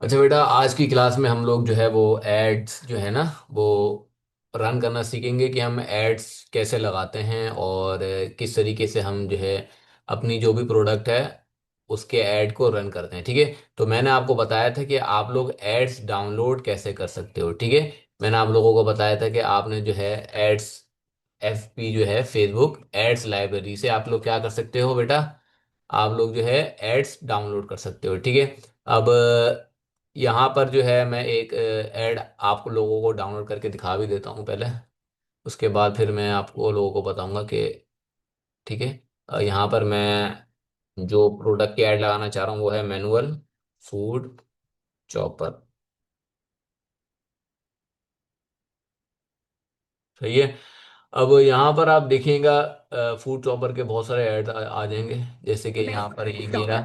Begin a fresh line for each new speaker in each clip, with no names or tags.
अच्छा बेटा, आज की क्लास में हम लोग जो है वो एड्स जो है ना वो रन करना सीखेंगे कि हम एड्स कैसे लगाते हैं और किस तरीके से हम जो है अपनी जो भी प्रोडक्ट है उसके ऐड को रन करते हैं। ठीक है, तो मैंने आपको बताया था कि आप लोग एड्स डाउनलोड कैसे कर सकते हो। ठीक है, मैंने आप लोगों को बताया था कि आपने जो है एड्स एफपी जो है फेसबुक एड्स लाइब्रेरी से आप लोग क्या कर सकते हो बेटा, आप लोग जो है एड्स डाउनलोड कर सकते हो। ठीक है, अब यहाँ पर जो है मैं एक ऐड आप लोगों को डाउनलोड करके दिखा भी देता हूँ पहले, उसके बाद फिर मैं आपको लोगों को बताऊंगा कि ठीक है। यहाँ पर मैं जो प्रोडक्ट की ऐड लगाना चाह रहा हूँ वो है मैनुअल फूड चॉपर। सही है। अब यहाँ पर आप देखिएगा फूड चॉपर के बहुत सारे ऐड आ जाएंगे, जैसे कि यहाँ पर ये मेरा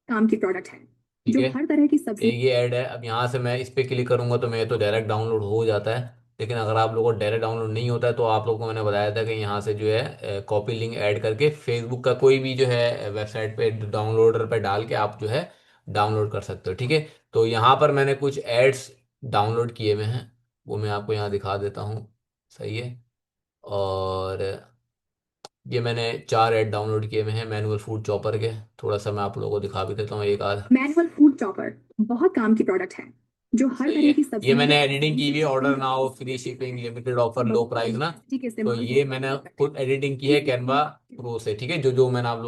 काम की प्रोडक्ट है
ठीक
जो
है,
हर तरह की सब्जी।
एक ये ऐड है। अब यहाँ से मैं इस पे क्लिक करूंगा तो मेरे तो डायरेक्ट डाउनलोड हो जाता है, लेकिन अगर आप लोगों को डायरेक्ट डाउनलोड नहीं होता है तो आप लोगों को मैंने बताया था कि यहाँ से जो है कॉपी लिंक ऐड करके फेसबुक का कोई भी जो है वेबसाइट पे डाउनलोडर पे डाल के आप जो है डाउनलोड कर सकते हो। ठीक है, तो यहाँ पर मैंने कुछ एड्स डाउनलोड किए हुए हैं, वो मैं आपको यहाँ दिखा देता हूँ। सही है, और ये मैंने चार ऐड डाउनलोड किए हुए हैं मैनुअल फूड चॉपर के। थोड़ा सा मैं आप लोगों को दिखा भी देता हूँ एक आध।
मैनुअल फूड चॉपर बहुत काम की प्रोडक्ट है जो हर
सही
तरह
है,
की
ये
सब्जियां
मैंने
को
एडिटिंग की
आसानी से
हुई है,
चॉपिंग
ऑर्डर
करने
नाउ
की
फ्री
जरूरत
शिपिंग
है।
लिमिटेड ऑफर लो प्राइस ना।
इलेक्ट्रिसिटी के
तो
इस्तेमाल
ये
से
मैंने
करते हैं।
खुद एडिटिंग की है कैनवा प्रो से। ठीक है, जो जो मैंने आप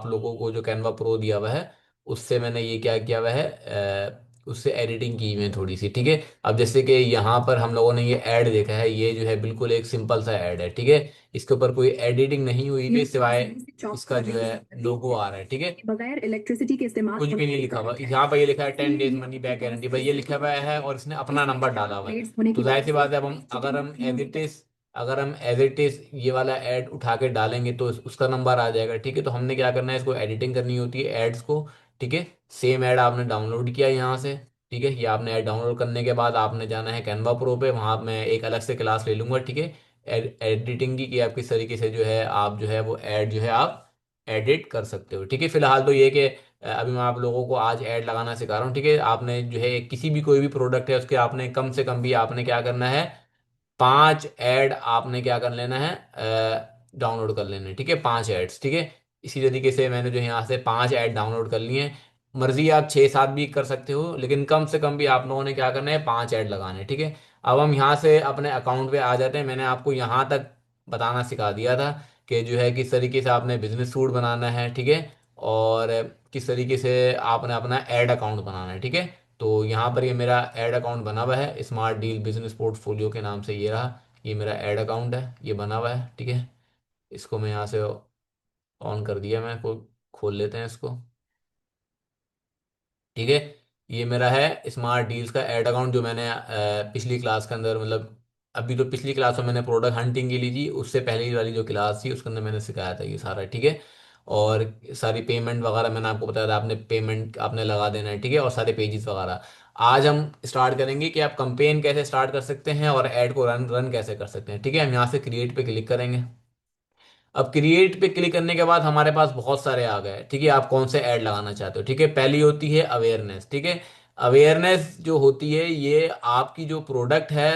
लोगों को जो कैनवा प्रो दिया हुआ है उससे मैंने ये क्या किया हुआ है, उससे एडिटिंग की हुई है थोड़ी सी। ठीक है, अब जैसे कि यहाँ पर हम लोगों ने ये ऐड देखा है, ये जो है बिल्कुल एक सिंपल सा ऐड है। ठीक है, इसके ऊपर कोई एडिटिंग नहीं हुई
यह
भी सिवाय
आसानी से चॉप
इसका
करने
जो
की
है
अनुमति
लोगो
है।
आ रहा है। ठीक है,
ये बगैर इलेक्ट्रिसिटी के इस्तेमाल
कुछ भी
होने
नहीं
वाली
लिखा हुआ,
प्रोडक्ट है।
यहाँ पर ये लिखा है टेन
इसलिए
डेज
ये
मनी
आपके
बैक
पास
गारंटी, भाई ये
पैसे
लिखा हुआ है और इसने अपना
इसमें
नंबर डाला
चार
हुआ है।
प्लेट्स होने
तो
की
जाहिर
वजह
सी
से
बात है, अब हम
फ्री
अगर
शिपिंग
हम
फ्री
एज
होती
इट
है।
इज अगर हम एज इट इज ये वाला ऐड उठा के डालेंगे तो उसका नंबर आ जाएगा। ठीक है, तो हमने क्या करना है, इसको एडिटिंग करनी होती है एड्स को। ठीक है, सेम ऐड आपने डाउनलोड किया यहाँ से। ठीक है, ये आपने ऐड डाउनलोड करने के बाद आपने जाना है कैनवा प्रो पे, वहाँ मैं एक अलग से क्लास ले लूंगा। ठीक है, एडिटिंग की कि आप किस तरीके से जो है आप जो है वो ऐड जो है आप एडिट कर सकते हो। ठीक है, फिलहाल तो ये कि अभी मैं आप लोगों को आज ऐड लगाना सिखा रहा हूँ। ठीक है, आपने जो है किसी भी कोई भी प्रोडक्ट है उसके आपने कम से कम भी आपने क्या करना है, पांच ऐड आपने क्या कर लेना है, डाउनलोड कर लेने हैं। ठीक है, पांच एड्स। ठीक है, इसी तरीके से मैंने जो है यहाँ से पांच ऐड डाउनलोड कर लिए हैं। मर्जी आप छः सात भी कर सकते हो, लेकिन कम से कम भी आप लोगों ने क्या करना है, पांच ऐड लगाने हैं। ठीक है, अब हम यहाँ से अपने अकाउंट पे आ जाते हैं। मैंने आपको यहाँ तक बताना सिखा दिया था कि जो है किस तरीके से आपने बिजनेस सूट बनाना है। ठीक है, और किस तरीके से आपने अपना ऐड अकाउंट बनाना है। ठीक है, तो यहाँ पर ये मेरा ऐड अकाउंट बना हुआ है स्मार्ट डील बिजनेस पोर्टफोलियो के नाम से, ये रहा, ये मेरा ऐड अकाउंट है, ये बना हुआ है। ठीक है, इसको मैं यहाँ से ऑन कर दिया, मैं को खोल लेते हैं इसको। ठीक है, ये मेरा है स्मार्ट डील्स का ऐड अकाउंट जो मैंने पिछली क्लास के अंदर मतलब अभी तो पिछली क्लास में मैंने प्रोडक्ट हंटिंग की ली थी, उससे पहले वाली जो क्लास थी उसके अंदर मैंने सिखाया था ये सारा। ठीक है, और सारी पेमेंट वगैरह मैंने आपको बताया था, आपने पेमेंट आपने लगा देना है। ठीक है, और सारे पेजेस वगैरह। आज हम स्टार्ट करेंगे कि आप कंपेन कैसे स्टार्ट कर सकते हैं और ऐड को रन रन कैसे कर सकते हैं। ठीक है, हम यहाँ से क्रिएट पे क्लिक करेंगे। अब क्रिएट पे क्लिक करने के बाद हमारे पास बहुत सारे आ गए। ठीक है, आप कौन से ऐड लगाना चाहते हो। ठीक है, पहली होती है अवेयरनेस। ठीक है, अवेयरनेस जो होती है ये आपकी जो प्रोडक्ट है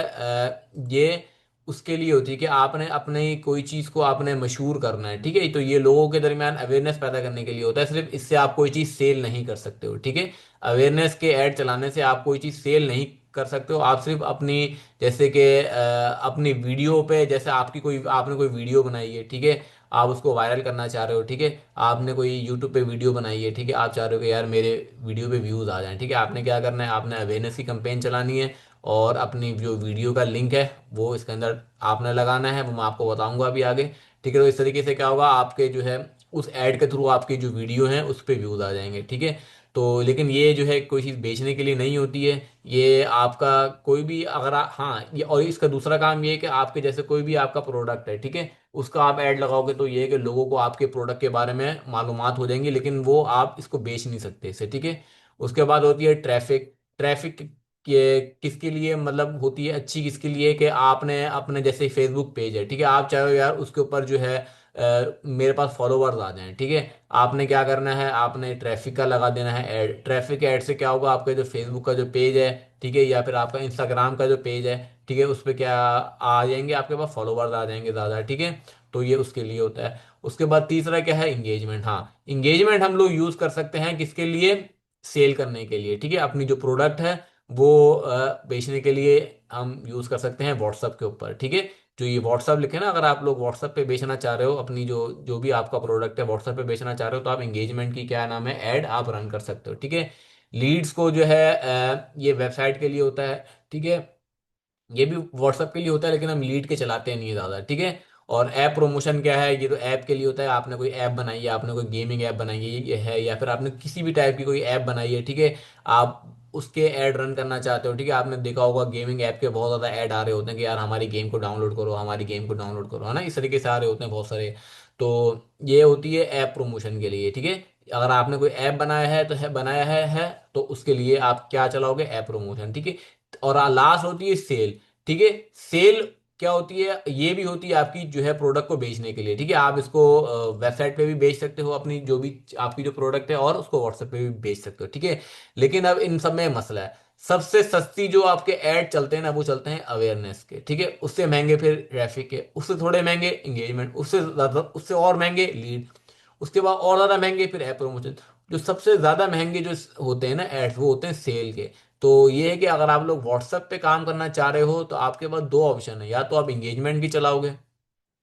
ये उसके लिए होती है कि आपने अपने कोई चीज़ को आपने मशहूर करना है। ठीक है, तो ये लोगों के दरमियान अवेयरनेस पैदा करने के लिए होता है, सिर्फ इससे आप कोई चीज़ सेल नहीं कर सकते हो। ठीक है, अवेयरनेस के ऐड चलाने से आप कोई चीज़ सेल नहीं कर सकते हो, आप सिर्फ अपनी जैसे कि अपनी वीडियो पे, जैसे आपकी कोई आपने कोई वीडियो बनाई है। ठीक है, आप उसको वायरल करना चाह रहे हो। ठीक है, आपने कोई यूट्यूब पे वीडियो बनाई है। ठीक है, आप चाह रहे हो कि यार मेरे वीडियो पे व्यूज़ आ जाएं। ठीक है, आपने क्या करना है, आपने अवेयरनेस की कंपेन चलानी है और अपनी जो वीडियो का लिंक है वो इसके अंदर आपने लगाना है, वो मैं आपको बताऊंगा अभी आगे। ठीक है, तो इस तरीके से क्या होगा, आपके जो है उस ऐड के थ्रू आपकी जो वीडियो है उस पर व्यूज़ आ जाएंगे। ठीक है, तो लेकिन ये जो है कोई चीज़ बेचने के लिए नहीं होती है, ये आपका कोई भी अगर हाँ, ये और इसका दूसरा काम ये है कि आपके जैसे कोई भी आपका प्रोडक्ट है। ठीक है, उसका आप ऐड लगाओगे तो ये है कि लोगों को आपके प्रोडक्ट के बारे में मालूमात हो जाएंगी, लेकिन वो आप इसको बेच नहीं सकते इसे। ठीक है, उसके बाद होती है ट्रैफिक। ट्रैफिक के किसके लिए मतलब होती है अच्छी, किसके लिए कि आपने अपने जैसे फेसबुक पेज है। ठीक है, आप चाहो यार उसके ऊपर जो है मेरे पास फॉलोवर्स आ जाएं, ठीक है। आपने क्या करना है, आपने ट्रैफिक का लगा देना है ऐड। ट्रैफिक ऐड से क्या होगा, आपका जो फेसबुक का जो पेज है, ठीक है, या फिर आपका इंस्टाग्राम का जो पेज है, ठीक है, उस पर क्या आ जाएंगे, आपके पास फॉलोवर्स आ जाएंगे ज़्यादा, ठीक है। तो ये उसके लिए होता है। उसके बाद तीसरा क्या है, इंगेजमेंट। हाँ, इंगेजमेंट हम लोग यूज़ कर सकते हैं किसके लिए, सेल करने के लिए, ठीक है। अपनी जो प्रोडक्ट है वो बेचने के लिए हम यूज़ कर सकते हैं व्हाट्सअप के ऊपर, ठीक है। जो ये व्हाट्सअप लिखे ना, अगर आप लोग व्हाट्सअप पे बेचना चाह रहे हो अपनी जो जो भी आपका प्रोडक्ट है व्हाट्सअप पे बेचना चाह रहे हो, तो आप इंगेजमेंट की क्या नाम है, ऐड आप रन कर सकते हो, ठीक है। लीड्स को जो है ये वेबसाइट के लिए होता है, ठीक है। ये भी व्हाट्सएप के लिए होता है, लेकिन हम लीड के चलाते नहीं है ज़्यादा, ठीक है। और ऐप प्रमोशन क्या है, ये तो ऐप के लिए होता है। आपने कोई ऐप बनाई है, आपने कोई गेमिंग ऐप बनाई है ये है, या फिर आपने किसी भी टाइप की कोई ऐप बनाई है, ठीक है। आप उसके ऐड रन करना चाहते हो, ठीक है। आपने देखा होगा गेमिंग ऐप के बहुत ज़्यादा ऐड आ रहे होते हैं कि यार हमारी गेम को डाउनलोड करो, हमारी गेम को डाउनलोड करो, है ना, इस तरीके से आ रहे होते हैं बहुत सारे। तो ये होती है ऐप प्रमोशन के लिए, ठीक है। अगर आपने कोई ऐप बनाया है तो है तो उसके लिए आप क्या चलाओगे, ऐप प्रमोशन, ठीक है। और लास्ट होती है सेल, ठीक है। सेल क्या होती है, ये भी होती है आपकी जो है प्रोडक्ट को बेचने के लिए, ठीक है। आप इसको वेबसाइट पे भी बेच सकते हो अपनी जो भी आपकी जो प्रोडक्ट है, और उसको व्हाट्सएप पे भी बेच सकते हो, ठीक है। लेकिन अब इन सब में मसला है, सबसे सस्ती जो आपके ऐड चलते हैं ना, वो चलते हैं अवेयरनेस के, ठीक है। उससे महंगे फिर ट्रैफिक के, उससे थोड़े महंगे इंगेजमेंट, उससे ज्यादा, उससे और महंगे लीड, उसके बाद और ज्यादा महंगे फिर ऐप प्रमोशन। जो सबसे ज्यादा महंगे जो होते हैं ना एड्स, वो होते हैं सेल के। तो ये है कि अगर आप लोग व्हाट्सएप पे काम करना चाह रहे हो तो आपके पास दो ऑप्शन है, या तो आप इंगेजमेंट की चलाओगे,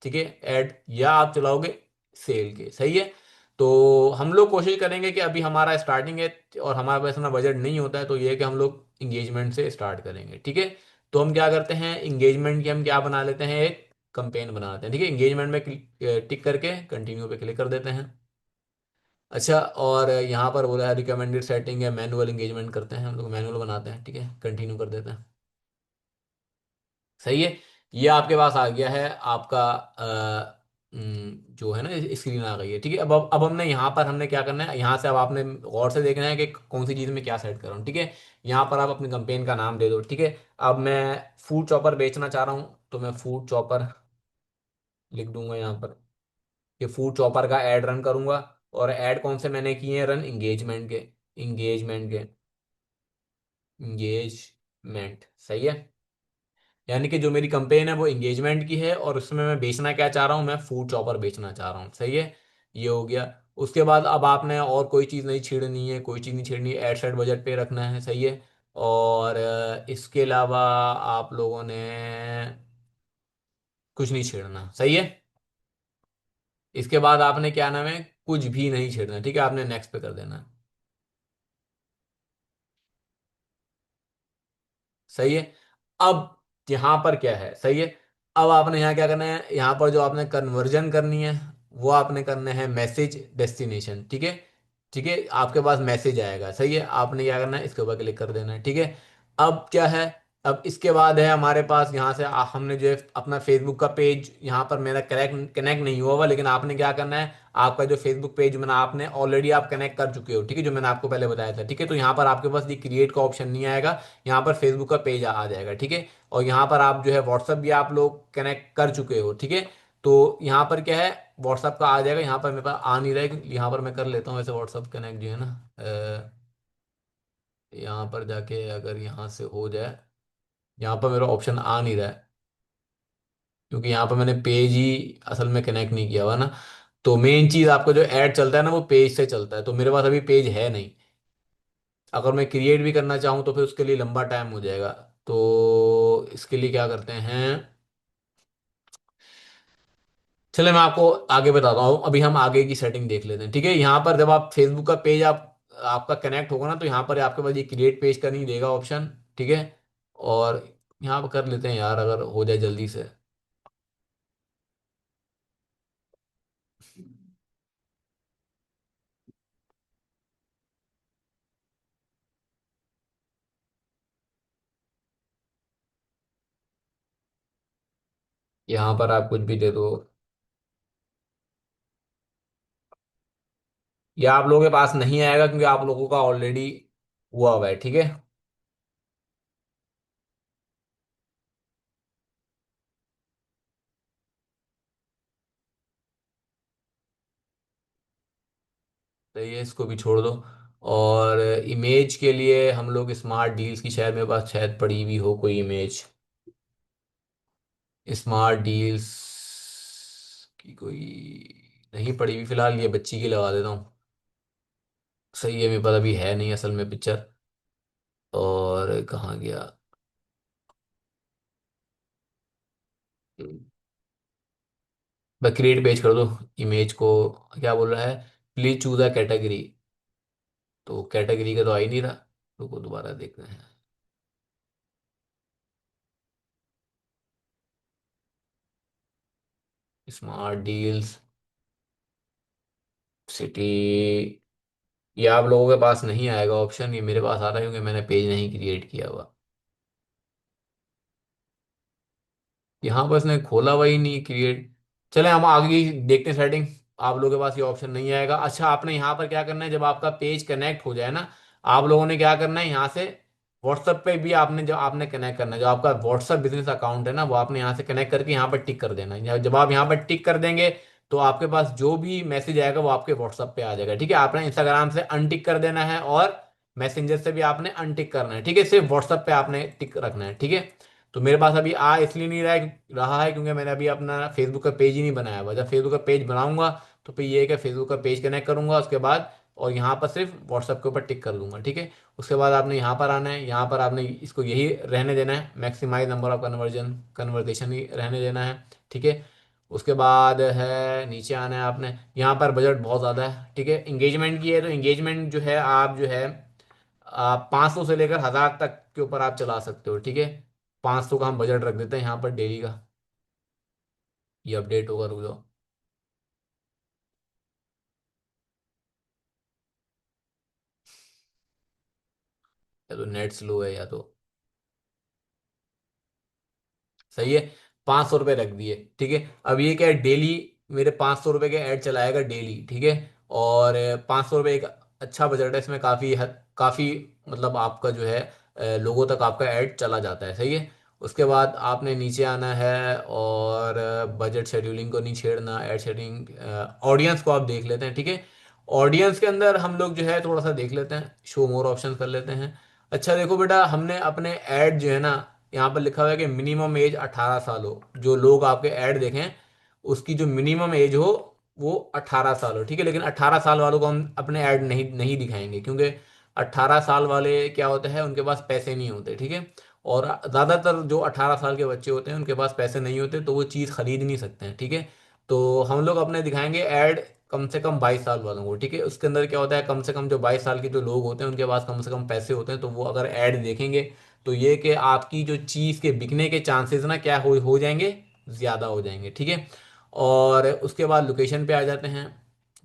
ठीक है, ऐड, या आप चलाओगे सेल के, सही है। तो हम लोग कोशिश करेंगे कि अभी हमारा स्टार्टिंग है और हमारे पास इतना बजट नहीं होता है, तो ये है कि हम लोग इंगेजमेंट से स्टार्ट करेंगे, ठीक है। तो हम क्या करते हैं, इंगेजमेंट की हम क्या बना लेते हैं, एक कंपेन बना लेते हैं, ठीक है। इंगेजमेंट में टिक करके कंटिन्यू पे क्लिक कर देते हैं। अच्छा, और यहाँ पर बोला है रिकमेंडेड सेटिंग है, मैनुअल एंगेजमेंट करते हैं, हम लोग मैनुअल बनाते हैं, ठीक है, कंटिन्यू कर देते हैं। सही है। ये आपके पास आ गया है आपका जो है ना स्क्रीन आ गई है, ठीक है। अब हमने यहाँ पर हमने क्या करना है, यहाँ से अब आपने गौर से देखना है कि कौन सी चीज़ में क्या सेट कर रहा हूँ, ठीक है। यहाँ पर आप अपनी कंपेन का नाम दे दो, ठीक है। अब मैं फूड चॉपर बेचना चाह रहा हूँ, तो मैं फूड चॉपर लिख दूंगा यहाँ पर, कि फूड चॉपर का ऐड रन करूंगा। और ऐड कौन से मैंने किए हैं रन, इंगेजमेंट, सही है। यानी कि जो मेरी कंपेन है वो इंगेजमेंट की है, और उसमें मैं बेचना क्या चाह रहा हूँ, मैं फूड चॉपर बेचना चाह रहा हूँ, सही है। ये हो गया। उसके बाद अब आपने और कोई चीज़ नहीं छेड़नी है, कोई चीज़ नहीं छेड़नी है, एड सेट बजट पे रखना है, सही है। और इसके अलावा आप लोगों ने कुछ नहीं छेड़ना, सही है। इसके बाद आपने क्या नाम है, कुछ भी नहीं छेड़ना, ठीक है, आपने नेक्स्ट पे कर देना, सही है। अब यहाँ पर क्या है, सही है। अब आपने यहाँ क्या करना है, यहाँ पर जो आपने कन्वर्जन करनी है, वो आपने करना है मैसेज डेस्टिनेशन, ठीक है। ठीक है, आपके पास मैसेज आएगा, सही है। आपने क्या करना है, इसके ऊपर क्लिक कर देना है, ठीक है। अब क्या है, अब इसके बाद है हमारे पास यहाँ से हमने जो है अपना फेसबुक का पेज, यहाँ पर मेरा कनेक्ट कनेक्ट नहीं हुआ हुआ, लेकिन आपने क्या करना है, आपका जो फेसबुक पेज मैंने आपने ऑलरेडी आप कनेक्ट कर चुके हो, ठीक है, जो मैंने आपको पहले बताया था, ठीक है। तो यहाँ पर आपके पास ये क्रिएट का ऑप्शन नहीं आएगा, यहाँ पर फेसबुक का पेज आ जाएगा, ठीक है। और यहाँ पर आप जो है व्हाट्सअप भी आप लोग कनेक्ट कर चुके हो, ठीक है। तो यहाँ पर क्या है, व्हाट्सअप का आ जाएगा, यहाँ पर मेरे पास आ नहीं रहा है, यहाँ पर मैं कर लेता हूँ वैसे व्हाट्सअप कनेक्ट जो है ना, यहाँ पर जाके अगर यहाँ से हो जाए, यहाँ पर मेरा ऑप्शन आ नहीं रहा है, क्योंकि यहाँ पर मैंने पेज ही असल में कनेक्ट नहीं किया हुआ ना। तो मेन चीज़ आपका जो ऐड चलता है ना, वो पेज से चलता है, तो मेरे पास अभी पेज है नहीं। अगर मैं क्रिएट भी करना चाहूँ तो फिर उसके लिए लंबा टाइम हो जाएगा। तो इसके लिए क्या करते हैं, चले मैं आपको आगे बताता हूँ। अभी हम आगे की सेटिंग देख लेते हैं, ठीक है। यहाँ पर जब आप फेसबुक का पेज आप आपका कनेक्ट होगा ना, तो यहाँ पर आपके पास ये क्रिएट पेज का नहीं देगा ऑप्शन, ठीक है। और यहाँ पर कर लेते हैं यार, अगर हो जाए जल्दी से। यहाँ पर आप कुछ भी दे दो, या आप लोगों के पास नहीं आएगा क्योंकि आप लोगों का ऑलरेडी हुआ हुआ है, ठीक है। सही है, इसको भी छोड़ दो। और इमेज के लिए हम लोग स्मार्ट डील्स की, शायद मेरे पास शायद पड़ी हुई हो कोई इमेज, स्मार्ट डील्स की कोई नहीं पड़ी हुई फिलहाल, ये बच्ची की लगा देता हूँ। सही है, मेरे पास अभी है नहीं असल में पिक्चर। और कहाँ गया? बस क्रिएट पेज कर दो इमेज को। क्या बोल रहा है? Please choose a category. तो कैटेगरी का तो आ ही नहीं रहा। रुको दोबारा देखते हैं। Smart deals, city. ये आप लोगों के पास नहीं आएगा ऑप्शन, ये मेरे पास आ रहा है क्योंकि मैंने पेज नहीं क्रिएट किया हुआ। यहाँ बस ने खोला हुआ ही नहीं क्रिएट। चले हम आगे देखते हैं सेटिंग। आप लोगों के पास ये ऑप्शन नहीं आएगा। अच्छा, आपने यहाँ पर क्या करना है, जब आपका पेज कनेक्ट हो जाए ना, आप लोगों ने क्या करना है यहाँ से, व्हाट्सएप पे भी आपने, जब आपने कनेक्ट करना है, जो आपका व्हाट्सएप बिजनेस अकाउंट है ना, वो आपने यहाँ से कनेक्ट करके यहाँ पर टिक कर देना है। जब आप यहाँ पर टिक कर देंगे तो आपके पास जो भी मैसेज आएगा वो आपके व्हाट्सएप पे आ जाएगा। ठीक है, आपने इंस्टाग्राम से अनटिक कर देना है और मैसेंजर से भी आपने अनटिक करना है। ठीक है, सिर्फ व्हाट्सएप पे आपने टिक रखना है। ठीक है, तो मेरे पास अभी आ इसलिए नहीं रहा है क्योंकि मैंने अभी अपना फेसबुक का पेज ही नहीं बनाया हुआ। जब फेसबुक का पेज बनाऊंगा तो फिर ये है कि फेसबुक का पेज कनेक्ट करूंगा उसके बाद, और यहाँ पर सिर्फ व्हाट्सएप के ऊपर टिक कर दूंगा। ठीक है, उसके बाद आपने यहाँ पर आना है, यहाँ पर आपने इसको यही रहने देना है, मैक्सिमाइज नंबर ऑफ कन्वर्जेशन ही रहने देना है। ठीक है, उसके बाद है नीचे आना है आपने। यहाँ पर बजट बहुत ज़्यादा है। ठीक है, इंगेजमेंट की है तो इंगेजमेंट जो है आप जो है, आप 500 से लेकर 1000 तक के ऊपर आप चला सकते हो। ठीक है, 500 का हम बजट रख देते हैं यहाँ पर डेली का। ये अपडेट होगा, रुक जाओ। या तो नेट स्लो है या तो, सही है। 500 रुपये रख दिए। ठीक है, अब ये क्या है, डेली मेरे 500 रुपये के ऐड चलाएगा डेली। ठीक है, और 500 रुपये एक अच्छा बजट है, इसमें काफ़ी मतलब आपका जो है लोगों तक आपका ऐड चला जाता है। सही है, उसके बाद आपने नीचे आना है और बजट शेड्यूलिंग को नहीं छेड़ना, ऐड शेड्यूलिंग, ऑडियंस को आप देख लेते हैं। ठीक है, ऑडियंस के अंदर हम लोग जो है थोड़ा सा देख लेते हैं, शो मोर ऑप्शन कर लेते हैं। अच्छा देखो बेटा, हमने अपने ऐड जो है ना, यहाँ पर लिखा हुआ है कि मिनिमम एज 18 साल हो। जो लोग आपके ऐड देखें उसकी जो मिनिमम एज हो वो 18 साल हो। ठीक है, लेकिन 18 साल वालों को हम अपने ऐड नहीं नहीं दिखाएंगे क्योंकि 18 साल वाले क्या होता है, उनके पास पैसे नहीं होते। ठीक है, और ज़्यादातर जो 18 साल के बच्चे होते हैं उनके पास पैसे नहीं होते तो वो चीज़ खरीद नहीं सकते हैं। ठीक है, तो हम लोग अपने दिखाएंगे ऐड कम से कम 22 साल वालों को। ठीक है, उसके अंदर क्या होता है, कम से कम जो 22 साल के जो लोग होते हैं उनके पास कम से कम पैसे होते हैं, तो वो अगर ऐड देखेंगे तो ये कि आपकी जो चीज़ के बिकने के चांसेस ना क्या हो जाएंगे, ज़्यादा हो जाएंगे। ठीक है, और उसके बाद लोकेशन पे आ जाते हैं।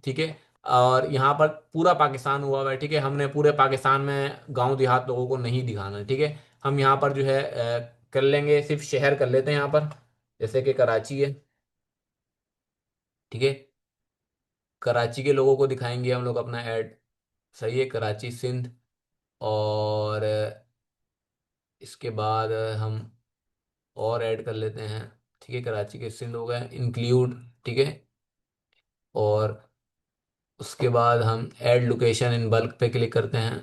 ठीक है, और यहाँ पर पूरा पाकिस्तान हुआ हुआ है। ठीक है, हमने पूरे पाकिस्तान में गांव देहात लोगों को नहीं दिखाना है। ठीक है, हम यहाँ पर जो है कर लेंगे, सिर्फ शहर कर लेते हैं यहाँ पर, जैसे कि कराची है। ठीक है, कराची के लोगों को दिखाएंगे हम लोग अपना ऐड। सही है, कराची सिंध। और इसके बाद हम और ऐड कर लेते हैं। ठीक है, कराची के सिंध हो गए इंक्लूड। ठीक है, और उसके बाद हम ऐड लोकेशन इन बल्क पे क्लिक करते हैं।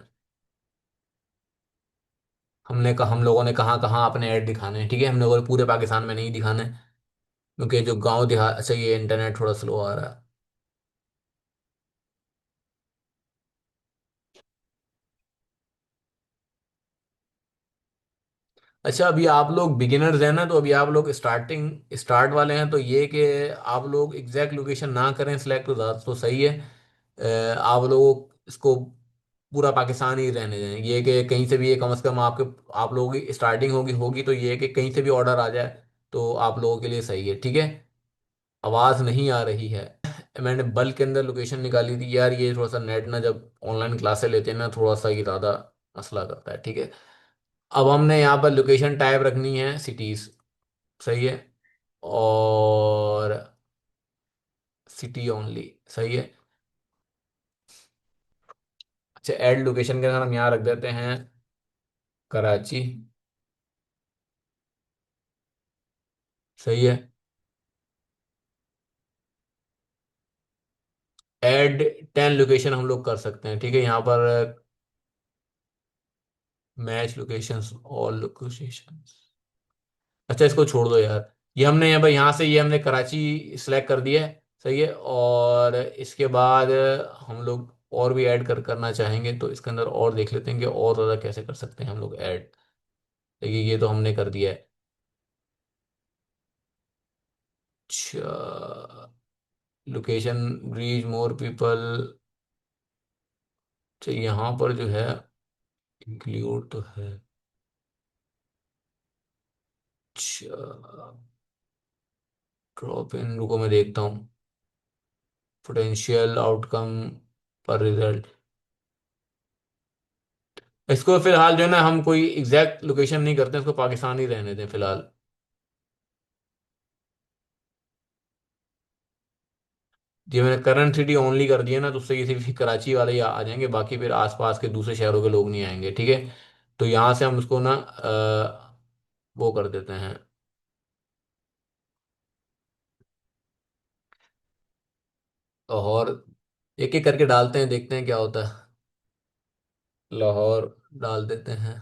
हम लोगों ने कहाँ कहाँ अपने ऐड दिखाने हैं। ठीक है, हम लोगों ने पूरे पाकिस्तान में नहीं दिखाने, क्योंकि जो गांव देहात, अच्छा ये इंटरनेट थोड़ा स्लो आ रहा है। अच्छा, अभी आप लोग बिगिनर्स हैं ना, तो अभी आप लोग स्टार्ट वाले हैं, तो ये कि आप लोग एग्जैक्ट लोकेशन ना करें सिलेक्ट, तो ज़्यादा तो सही है। आप लोग इसको पूरा पाकिस्तान ही रहने दें। ये कि कहीं से भी ये कम से कम आप लोगों की स्टार्टिंग होगी होगी तो ये है कि कहीं से भी ऑर्डर आ जाए तो आप लोगों के लिए सही है। ठीक है, आवाज़ नहीं आ रही है। मैंने बल्क के अंदर लोकेशन निकाली थी यार, ये थोड़ा सा नेट ना, जब ऑनलाइन क्लासेस लेते हैं ना, थोड़ा सा ये ज़्यादा मसला करता है। ठीक है, अब हमने यहाँ पर लोकेशन टाइप रखनी है सिटीज। सही है, और सिटी ओनली। सही है। अच्छा, ऐड लोकेशन के अंदर हम यहाँ रख देते हैं कराची। सही है, ऐड 10 लोकेशन हम लोग कर सकते हैं, ठीक है। यहाँ पर मैच लोकेशंस, ऑल लोकेशन। अच्छा इसको छोड़ दो यार। ये हमने यहाँ भाई, यहाँ से ये हमने कराची सिलेक्ट कर दिया है, सही है। और इसके बाद हम लोग और भी ऐड करना चाहेंगे, तो इसके अंदर और देख लेते हैं कि और ज़्यादा कैसे कर सकते हैं हम लोग ऐड। देखिए ये तो हमने कर दिया है। अच्छा, लोकेशन, रीच मोर पीपल। अच्छा यहाँ पर जो है इंक्लूड तो है। अच्छा, ड्रॉप इन, रुको मैं देखता हूँ। पोटेंशियल आउटकम पर रिजल्ट। इसको फिलहाल जो है ना, हम कोई एग्जैक्ट लोकेशन नहीं करते, इसको पाकिस्तान ही रहने दें फिलहाल। जी मैंने करंट सिटी ओनली कर दिया ना, तो उससे ये सिर्फ कराची वाले ही आ जाएंगे, बाकी फिर आसपास के दूसरे शहरों के लोग नहीं आएंगे, ठीक है। तो यहाँ से हम उसको ना वो कर देते हैं। लाहौर, एक एक करके डालते हैं, देखते हैं क्या होता है। लाहौर डाल देते हैं,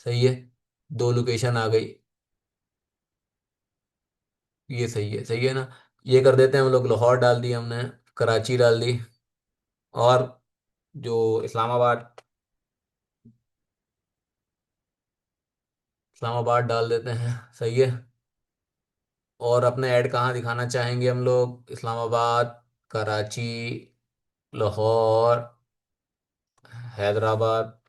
सही है। 2 लोकेशन आ गई, ये सही है ना। ये कर देते हैं हम लोग, लाहौर डाल दी हमने, कराची डाल दी, और जो इस्लामाबाद, इस्लामाबाद डाल देते हैं, सही है। और अपने ऐड कहाँ दिखाना चाहेंगे हम लोग, इस्लामाबाद, कराची, लाहौर, हैदराबाद।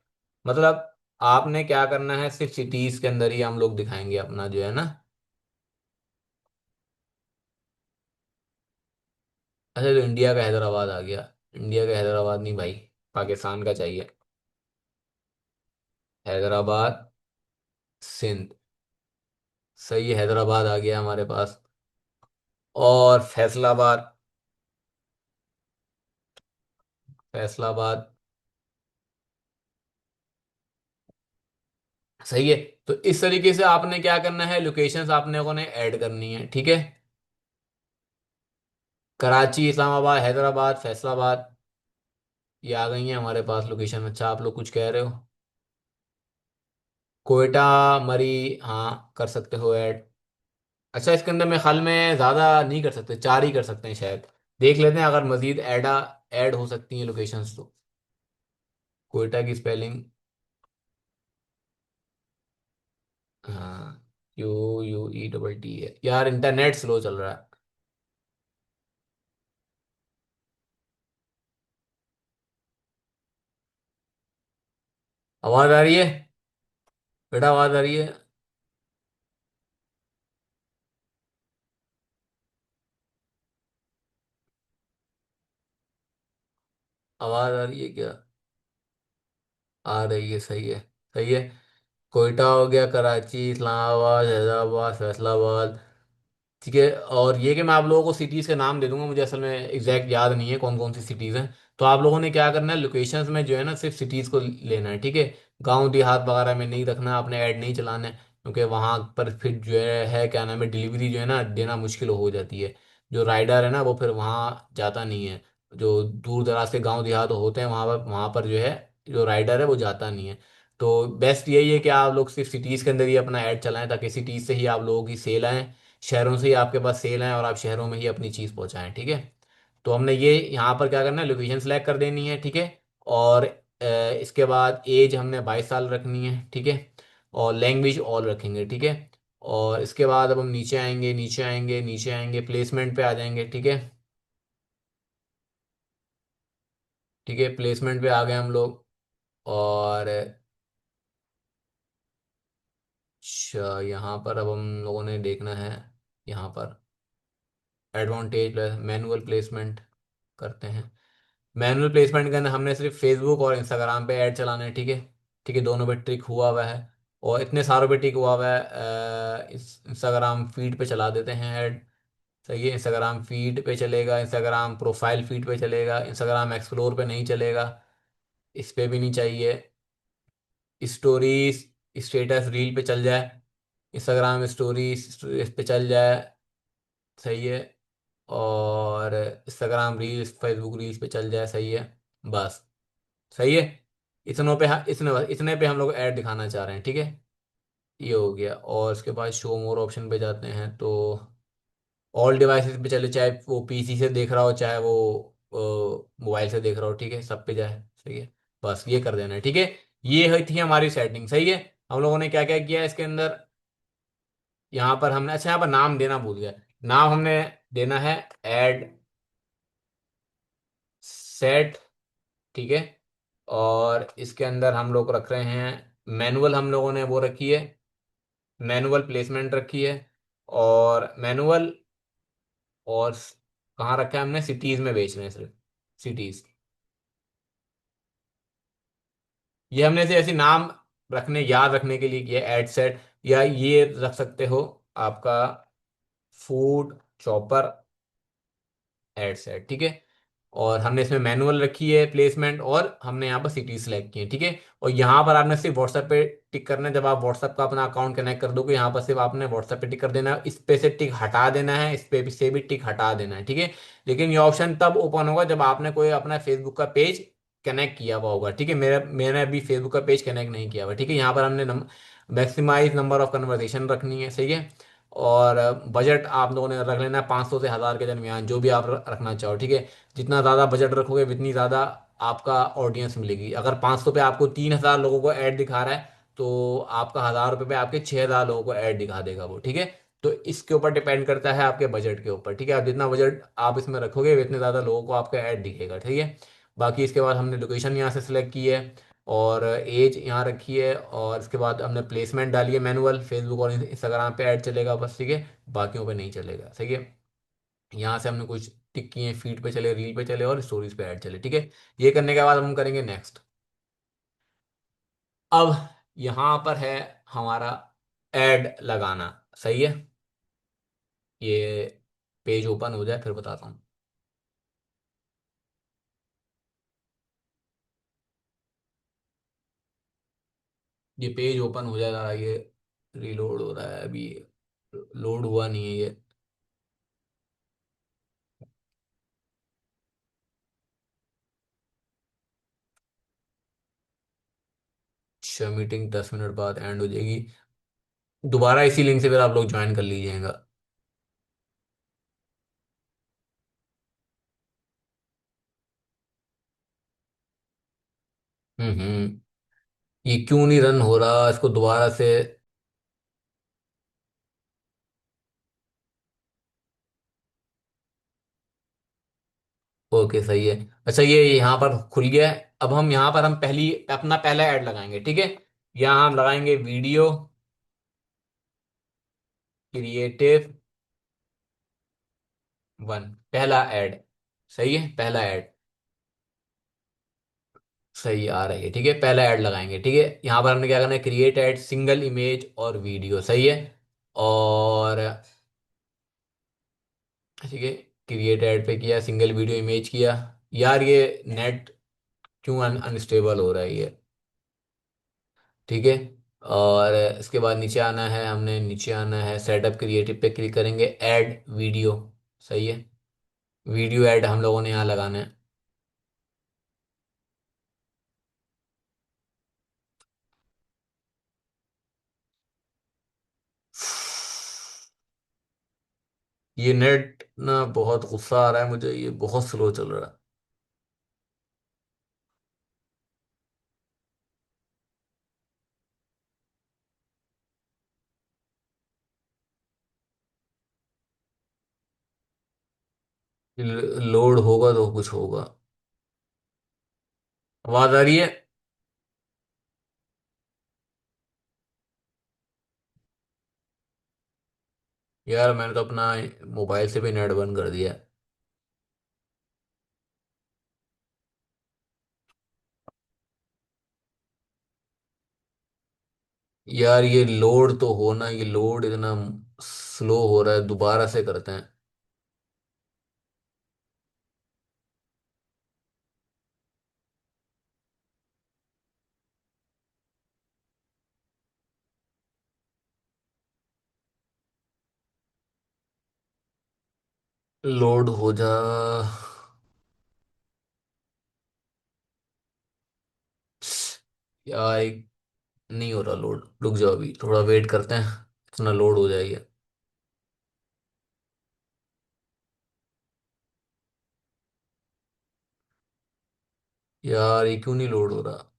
मतलब आपने क्या करना है, सिर्फ सिटीज के अंदर ही हम लोग दिखाएंगे अपना जो है ना। अच्छा तो इंडिया का हैदराबाद आ गया। इंडिया का हैदराबाद नहीं भाई, पाकिस्तान का चाहिए। हैदराबाद, सिंध, सही है, हैदराबाद आ गया हमारे पास। और फैसलाबाद, फैसलाबाद, सही है। तो इस तरीके से आपने क्या करना है, लोकेशंस आपने को ने ऐड करनी है, ठीक है। कराची, इस्लामाबाद, हैदराबाद, फैसलाबाद, ये आ गई हैं हमारे पास लोकेशन। अच्छा आप लोग कुछ कह रहे हो। कोयटा, मरी, हाँ कर सकते हो ऐड। अच्छा इसके अंदर में ख्याल में ज़्यादा नहीं कर सकते, 4 ही कर सकते हैं शायद। देख लेते हैं अगर मजीद ऐड हो सकती हैं लोकेशंस तो। कोयटा की स्पेलिंग, हाँ, QUE है यार, इंटरनेट स्लो चल रहा है। आवाज़ आ रही है बेटा, आवाज़ आ रही है। आवाज़ आ रही है क्या? आ रही है, सही है, सही है। कोयटा हो गया, कराची, इस्लामाबाद, हैदराबाद, फैसलाबाद, ठीक है। और ये कि मैं आप लोगों को सिटीज़ के नाम दे दूंगा, मुझे असल में एग्जैक्ट याद नहीं है कौन कौन सी सिटीज़ हैं। तो आप लोगों ने क्या करना है, लोकेशंस में जो है ना सिर्फ सिटीज़ को लेना है, ठीक है। गांव देहात वगैरह में नहीं रखना, आपने ऐड नहीं चलाना है, क्योंकि वहां पर फिर जो है क्या नाम है, डिलीवरी जो है ना देना मुश्किल हो जाती है। जो राइडर है ना वो फिर वहाँ जाता नहीं है। जो दूर दराज के गांव देहात होते हैं वहाँ पर जो है, जो राइडर है वो जाता नहीं है। तो बेस्ट यही है कि आप लोग सिर्फ सिटीज़ के अंदर ही अपना ऐड चलाएं, ताकि सिटीज़ से ही आप लोगों की सेल आए, शहरों से ही आपके पास सेल है, और आप शहरों में ही अपनी चीज़ पहुंचाएं, ठीक है। तो हमने ये यहाँ पर क्या करना है, लोकेशन सेलेक्ट कर देनी है, ठीक है। और इसके बाद एज हमने 22 साल रखनी है, ठीक है। और लैंग्वेज ऑल रखेंगे, ठीक है। और इसके बाद अब हम नीचे आएंगे, नीचे आएंगे, नीचे आएंगे, प्लेसमेंट पे आ जाएंगे, ठीक है। ठीक है, प्लेसमेंट पे आ गए हम लोग। और अच्छा यहाँ पर अब हम लोगों ने देखना है, यहाँ पर एडवांटेज प्लस मैनुअल प्लेसमेंट करते हैं। मैनुअल प्लेसमेंट के अंदर हमने सिर्फ फेसबुक और इंस्टाग्राम पे ऐड चलाना है, ठीक है। ठीक है, दोनों पे टिक हुआ हुआ है। और इतने सारों पे टिक हुआ हुआ है, इस इंस्टाग्राम फीड पे चला देते हैं ऐड। सही है, इंस्टाग्राम फीड पे चलेगा, इंस्टाग्राम प्रोफाइल फीड पे चलेगा, इंस्टाग्राम एक्सप्लोर पे नहीं चलेगा, इस पे भी नहीं चाहिए। स्टोरीज, स्टेटस रील पे चल जाए, इंस्टाग्राम स्टोरीज इस पे चल जाए, सही है। और इंस्टाग्राम रील्स फेसबुक रील्स पे चल जाए, सही है। बस, सही है। इतने पे हम लोग ऐड दिखाना चाह रहे हैं, ठीक है। ये हो गया, और उसके बाद शो मोर ऑप्शन पे जाते हैं तो ऑल डिवाइसेस पे चले, चाहे वो पीसी से देख रहा हो चाहे वो मोबाइल से देख रहा हो, ठीक है, सब पे जाए, सही है। बस ये कर देना है, ठीक है। ये हुई थी हमारी सेटिंग, सही है। हम लोगों ने क्या क्या किया इसके अंदर। यहाँ पर हमने, अच्छा, यहाँ पर नाम देना भूल गया। नाम हमने देना है एड सेट, ठीक है। और इसके अंदर हम लोग रख रहे हैं मैनुअल, हम लोगों ने वो रखी है, मैनुअल प्लेसमेंट रखी है। और मैनुअल, और कहाँ रखा है हमने, सिटीज में बेच रहे हैं सिर्फ, सिटीज। ये हमने से ऐसे नाम रखने, याद रखने के लिए किया एड सेट। या ये रख सकते हो आपका फूड चॉपर एड सेट, ठीक है। और हमने इसमें मैनुअल रखी है प्लेसमेंट, और हमने यहाँ पर सिटी सेलेक्ट की है, ठीक है। और यहाँ पर आपने सिर्फ व्हाट्सएप पे टिक करना है। जब आप व्हाट्सएप का अपना अकाउंट कनेक्ट कर दोगे, यहाँ पर सिर्फ आपने व्हाट्सएप पे टिक कर देना है। इस पे से टिक हटा देना है, इस पे भी से भी टिक हटा देना है, ठीक है। लेकिन ये ऑप्शन तब ओपन होगा जब आपने कोई अपना फेसबुक का पेज कनेक्ट किया हुआ होगा, ठीक है। मैंने अभी फेसबुक का पेज कनेक्ट नहीं किया हुआ, ठीक है। यहाँ पर हमने मैक्सिमाइज नंबर ऑफ कन्वर्सेशन रखनी है, सही है। और बजट आप लोगों ने रख लेना है 500 से 1000 के दरमियान, जो भी आप रखना चाहो, ठीक है। जितना ज़्यादा बजट रखोगे उतनी ज़्यादा आपका ऑडियंस मिलेगी। अगर 500 पे आपको 3000 लोगों को ऐड दिखा रहा है, तो आपका 1000 रुपये पे आपके 6000 लोगों को ऐड दिखा देगा वो, ठीक है। तो इसके ऊपर डिपेंड करता है आपके बजट के ऊपर, ठीक है। आप जितना बजट आप इसमें रखोगे उतने ज़्यादा लोगों को आपका ऐड दिखेगा, ठीक है। बाकी इसके बाद हमने लोकेशन यहाँ से सिलेक्ट की है, और एज यहाँ रखी है, और इसके बाद हमने प्लेसमेंट डाली है मैनुअल, फेसबुक और इंस्टाग्राम पे ऐड चलेगा बस, ठीक है। बाकियों पे नहीं चलेगा, सही है। यहाँ से हमने कुछ टिक किए, फीड पे चले, रील पे चले, और स्टोरीज पे ऐड चले, ठीक है। ये करने के बाद हम करेंगे नेक्स्ट। अब यहाँ पर है हमारा ऐड लगाना, सही है। ये पेज ओपन हो जाए फिर बताता हूँ। ये पेज ओपन हो जाए जरा, ये रिलोड हो रहा है अभी, लोड हुआ नहीं है ये। अच्छा, मीटिंग 10 मिनट बाद एंड हो जाएगी। दोबारा इसी लिंक से फिर आप लोग ज्वाइन कर लीजिएगा। हम्म। ये क्यों नहीं रन हो रहा, इसको दोबारा से। ओके, सही है। अच्छा, ये यहाँ पर खुल गया है। अब हम यहाँ पर हम पहली अपना पहला ऐड लगाएंगे, ठीक है। यहाँ हम लगाएंगे वीडियो क्रिएटिव वन, पहला ऐड, सही है, पहला ऐड। सही आ रही है, ठीक है। पहला ऐड लगाएंगे, ठीक है। यहाँ पर हमने क्या करना है, क्रिएट ऐड सिंगल इमेज और वीडियो, सही है। और ठीक है, क्रिएट ऐड पे किया, सिंगल वीडियो इमेज किया। यार ये नेट क्यों अनस्टेबल हो रहा है ये, ठीक है। और इसके बाद नीचे आना है, हमने नीचे आना है सेटअप क्रिएटिव पे क्लिक करेंगे, ऐड वीडियो, सही है। वीडियो ऐड हम लोगों ने यहाँ लगाना है। ये नेट ना बहुत गुस्सा आ रहा है मुझे, ये बहुत स्लो चल रहा है। लोड होगा तो कुछ होगा। आवाज आ रही है। यार मैंने तो अपना मोबाइल से भी नेट बंद कर दिया। यार ये लोड तो होना, ये लोड इतना स्लो हो रहा है, दोबारा से करते हैं। लोड हो जा। यार नहीं हो रहा लोड, रुक जाओ अभी थोड़ा वेट करते हैं, इतना लोड हो जाएगा। यार ये क्यों नहीं लोड हो रहा।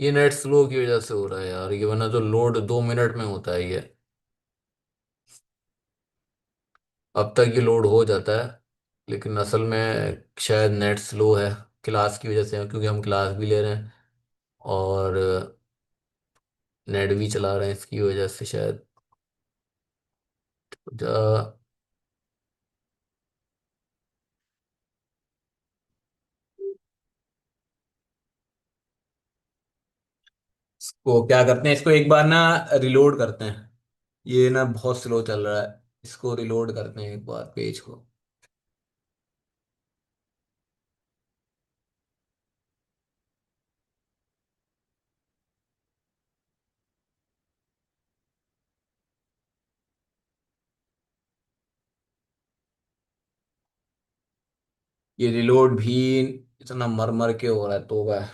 ये नेट स्लो की वजह से हो रहा है यार, ये वरना तो लोड 2 मिनट में होता है ये। अब तक ये लोड हो जाता है, लेकिन असल में शायद नेट स्लो है, क्लास की वजह से, क्योंकि हम क्लास भी ले रहे हैं और नेट भी चला रहे हैं, इसकी वजह से शायद। जा- इसको क्या करते हैं, इसको एक बार ना रिलोड करते हैं। ये ना बहुत स्लो चल रहा है, इसको रिलोड करते हैं एक बार पेज को। ये रिलोड भी इतना मर मर के हो रहा है तो वह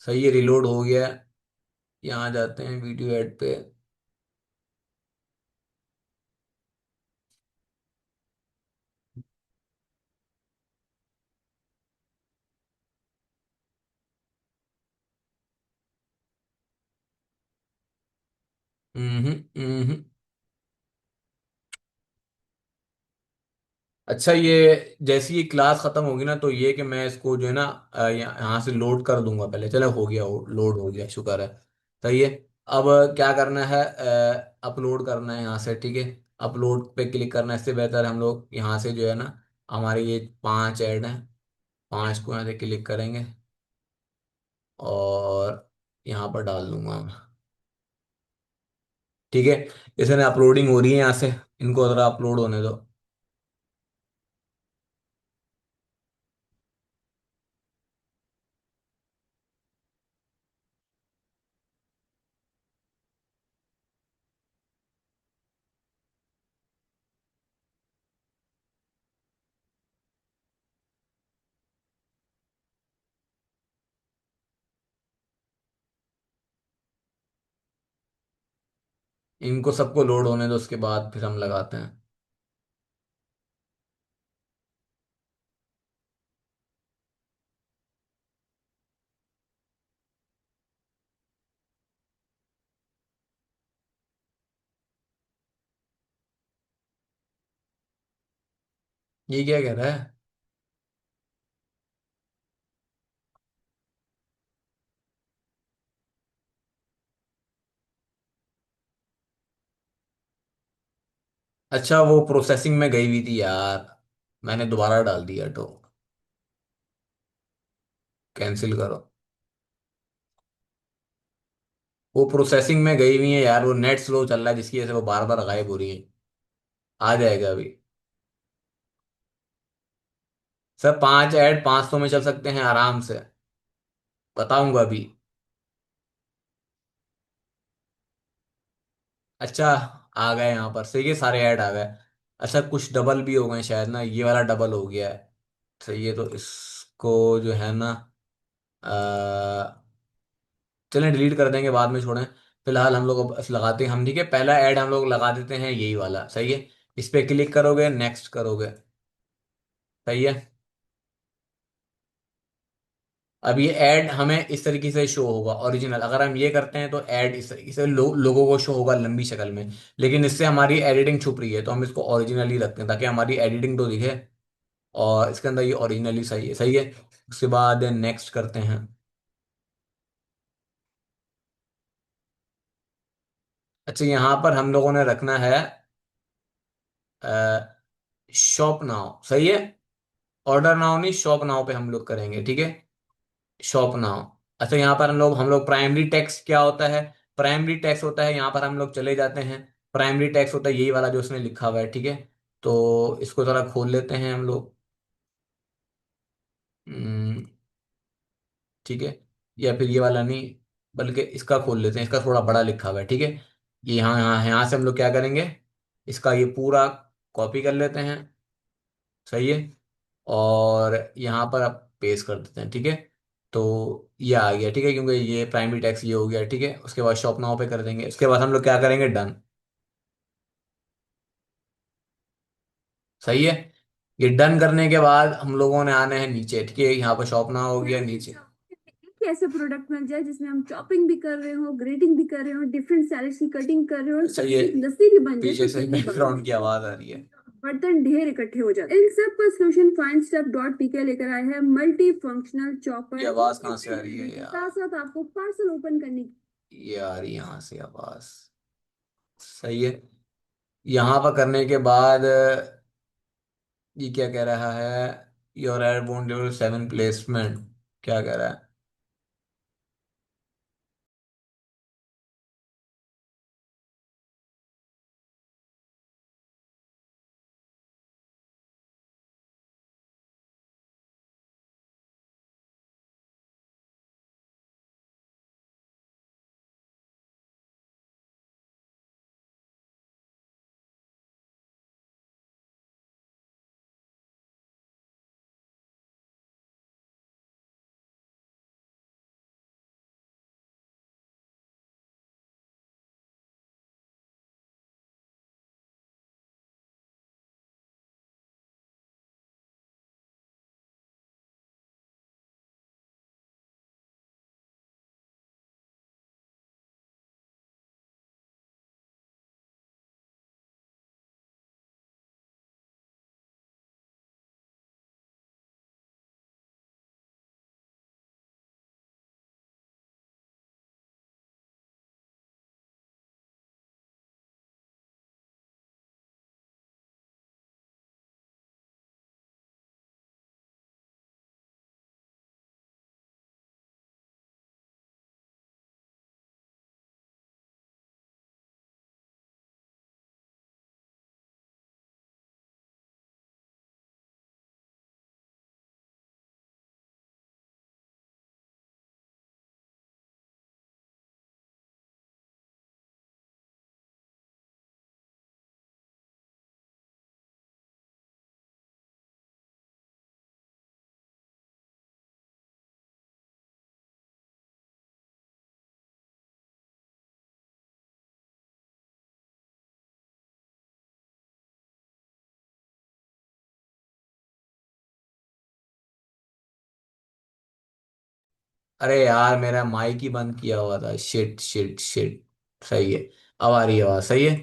सही है, रिलोड हो गया। यहाँ जाते हैं वीडियो एड पे। हम्म। अच्छा, ये जैसी ये क्लास खत्म होगी ना, तो ये कि मैं इसको जो है ना यहाँ से लोड कर दूंगा पहले। चलो हो गया, लोड हो गया, शुक्र है। सही है। अब क्या करना है, अपलोड करना है यहाँ से, ठीक है। अपलोड पे क्लिक करना है, इससे बेहतर हम लोग यहाँ से जो है ना, हमारे ये 5 ऐड हैं, 5 को यहाँ से क्लिक करेंगे और यहाँ पर डाल दूंगा मैं। ठीक है। इसमें अपलोडिंग हो रही है यहाँ से, इनको जरा अपलोड होने दो। इनको सबको लोड होने दो, उसके बाद फिर हम लगाते हैं। ये क्या कह रहा है। अच्छा, वो प्रोसेसिंग में गई हुई थी यार, मैंने दोबारा डाल दिया तो। कैंसिल करो। वो प्रोसेसिंग में गई हुई है यार, वो नेट स्लो चल रहा है जिसकी वजह से वो बार बार गायब हो रही है। आ जाएगा अभी। सर 5 ऐड 500 में चल सकते हैं आराम से, बताऊंगा अभी। अच्छा, आ गए यहाँ पर, सही है, सारे ऐड आ गए। अच्छा, कुछ डबल भी हो गए शायद ना, ये वाला डबल हो गया है। सही है, तो इसको जो है ना, चलें डिलीट कर देंगे, बाद में छोड़ें। फिलहाल हम लोग अब लगाते हैं हम, ठीक है। पहला ऐड हम लोग लगा देते हैं, यही वाला, सही है। इस पे क्लिक करोगे, नेक्स्ट करोगे। सही है। अब ये ऐड हमें इस तरीके से शो होगा ओरिजिनल, अगर हम ये करते हैं तो ऐड इस तरीके से लोगों को शो होगा लंबी शक्ल में। लेकिन इससे हमारी एडिटिंग छुप रही है, तो हम इसको ओरिजिनल ही रखते हैं ताकि हमारी एडिटिंग तो दिखे और इसके अंदर ये ओरिजिनली सही है, सही है। उसके बाद नेक्स्ट करते हैं। अच्छा, यहाँ पर हम लोगों ने रखना है शॉप नाउ सही है। ऑर्डर नाउ नहीं, शॉप नाउ पे हम लोग करेंगे, ठीक है। Shop now. अच्छा, यहाँ पर हम लोग प्राइमरी टेक्स्ट क्या होता है? प्राइमरी टेक्स्ट होता है, यहाँ पर हम लोग चले जाते हैं। प्राइमरी टेक्स्ट होता है यही वाला जो उसने लिखा हुआ है, ठीक है। तो इसको थोड़ा खोल लेते हैं हम लोग। हम्म, ठीक है। या फिर ये वाला नहीं, बल्कि इसका खोल लेते हैं, इसका थोड़ा बड़ा लिखा हुआ है, ठीक है। ये यहाँ यहाँ यहाँ से हम लोग क्या करेंगे, इसका ये पूरा कॉपी कर लेते हैं। सही है। और यहाँ पर आप पेस्ट कर देते हैं, ठीक है। तो ये आ गया, ठीक है, क्योंकि ये प्राइमरी टैक्स ये हो गया, ठीक है। उसके बाद शॉप नाउ पे कर देंगे, उसके बाद हम लोग क्या करेंगे, डन। सही है। ये डन करने के बाद हम लोगों ने आना है नीचे, ठीक है। यहाँ पर शॉप नाउ हो गया नीचे।
एक ऐसे प्रोडक्ट मिल जाए जिसमें हम चॉपिंग भी कर रहे हो, ग्रेटिंग भी कर रहे हो, डिफरेंट सैलेड्स की कटिंग कर रहे हो, और
अच्छा, ये
एक लस्सी भी बन जाए
पीछे
तो
से
कितनी
बैकग्राउंड की आवाज आ रही है।
बर्तन ढेर इकट्ठे हो जाते हैं। इन सब पर solution fine step dot PK लेकर आए हैं, मल्टी फंक्शनल
ये
चॉपर।
आवाज कहाँ से आ रही है
साथ
यार?
साथ आपको पार्सल ओपन करने
ये आ रही है यहाँ से आवाज। सही है। यहाँ पर करने के बाद ये क्या कह रहा है, your add won't give 7 placement, क्या कह रहा है? अरे यार, मेरा माइक ही बंद किया हुआ था, शिट शिट शिट। सही है। अब आ रही है आवाज, सही है।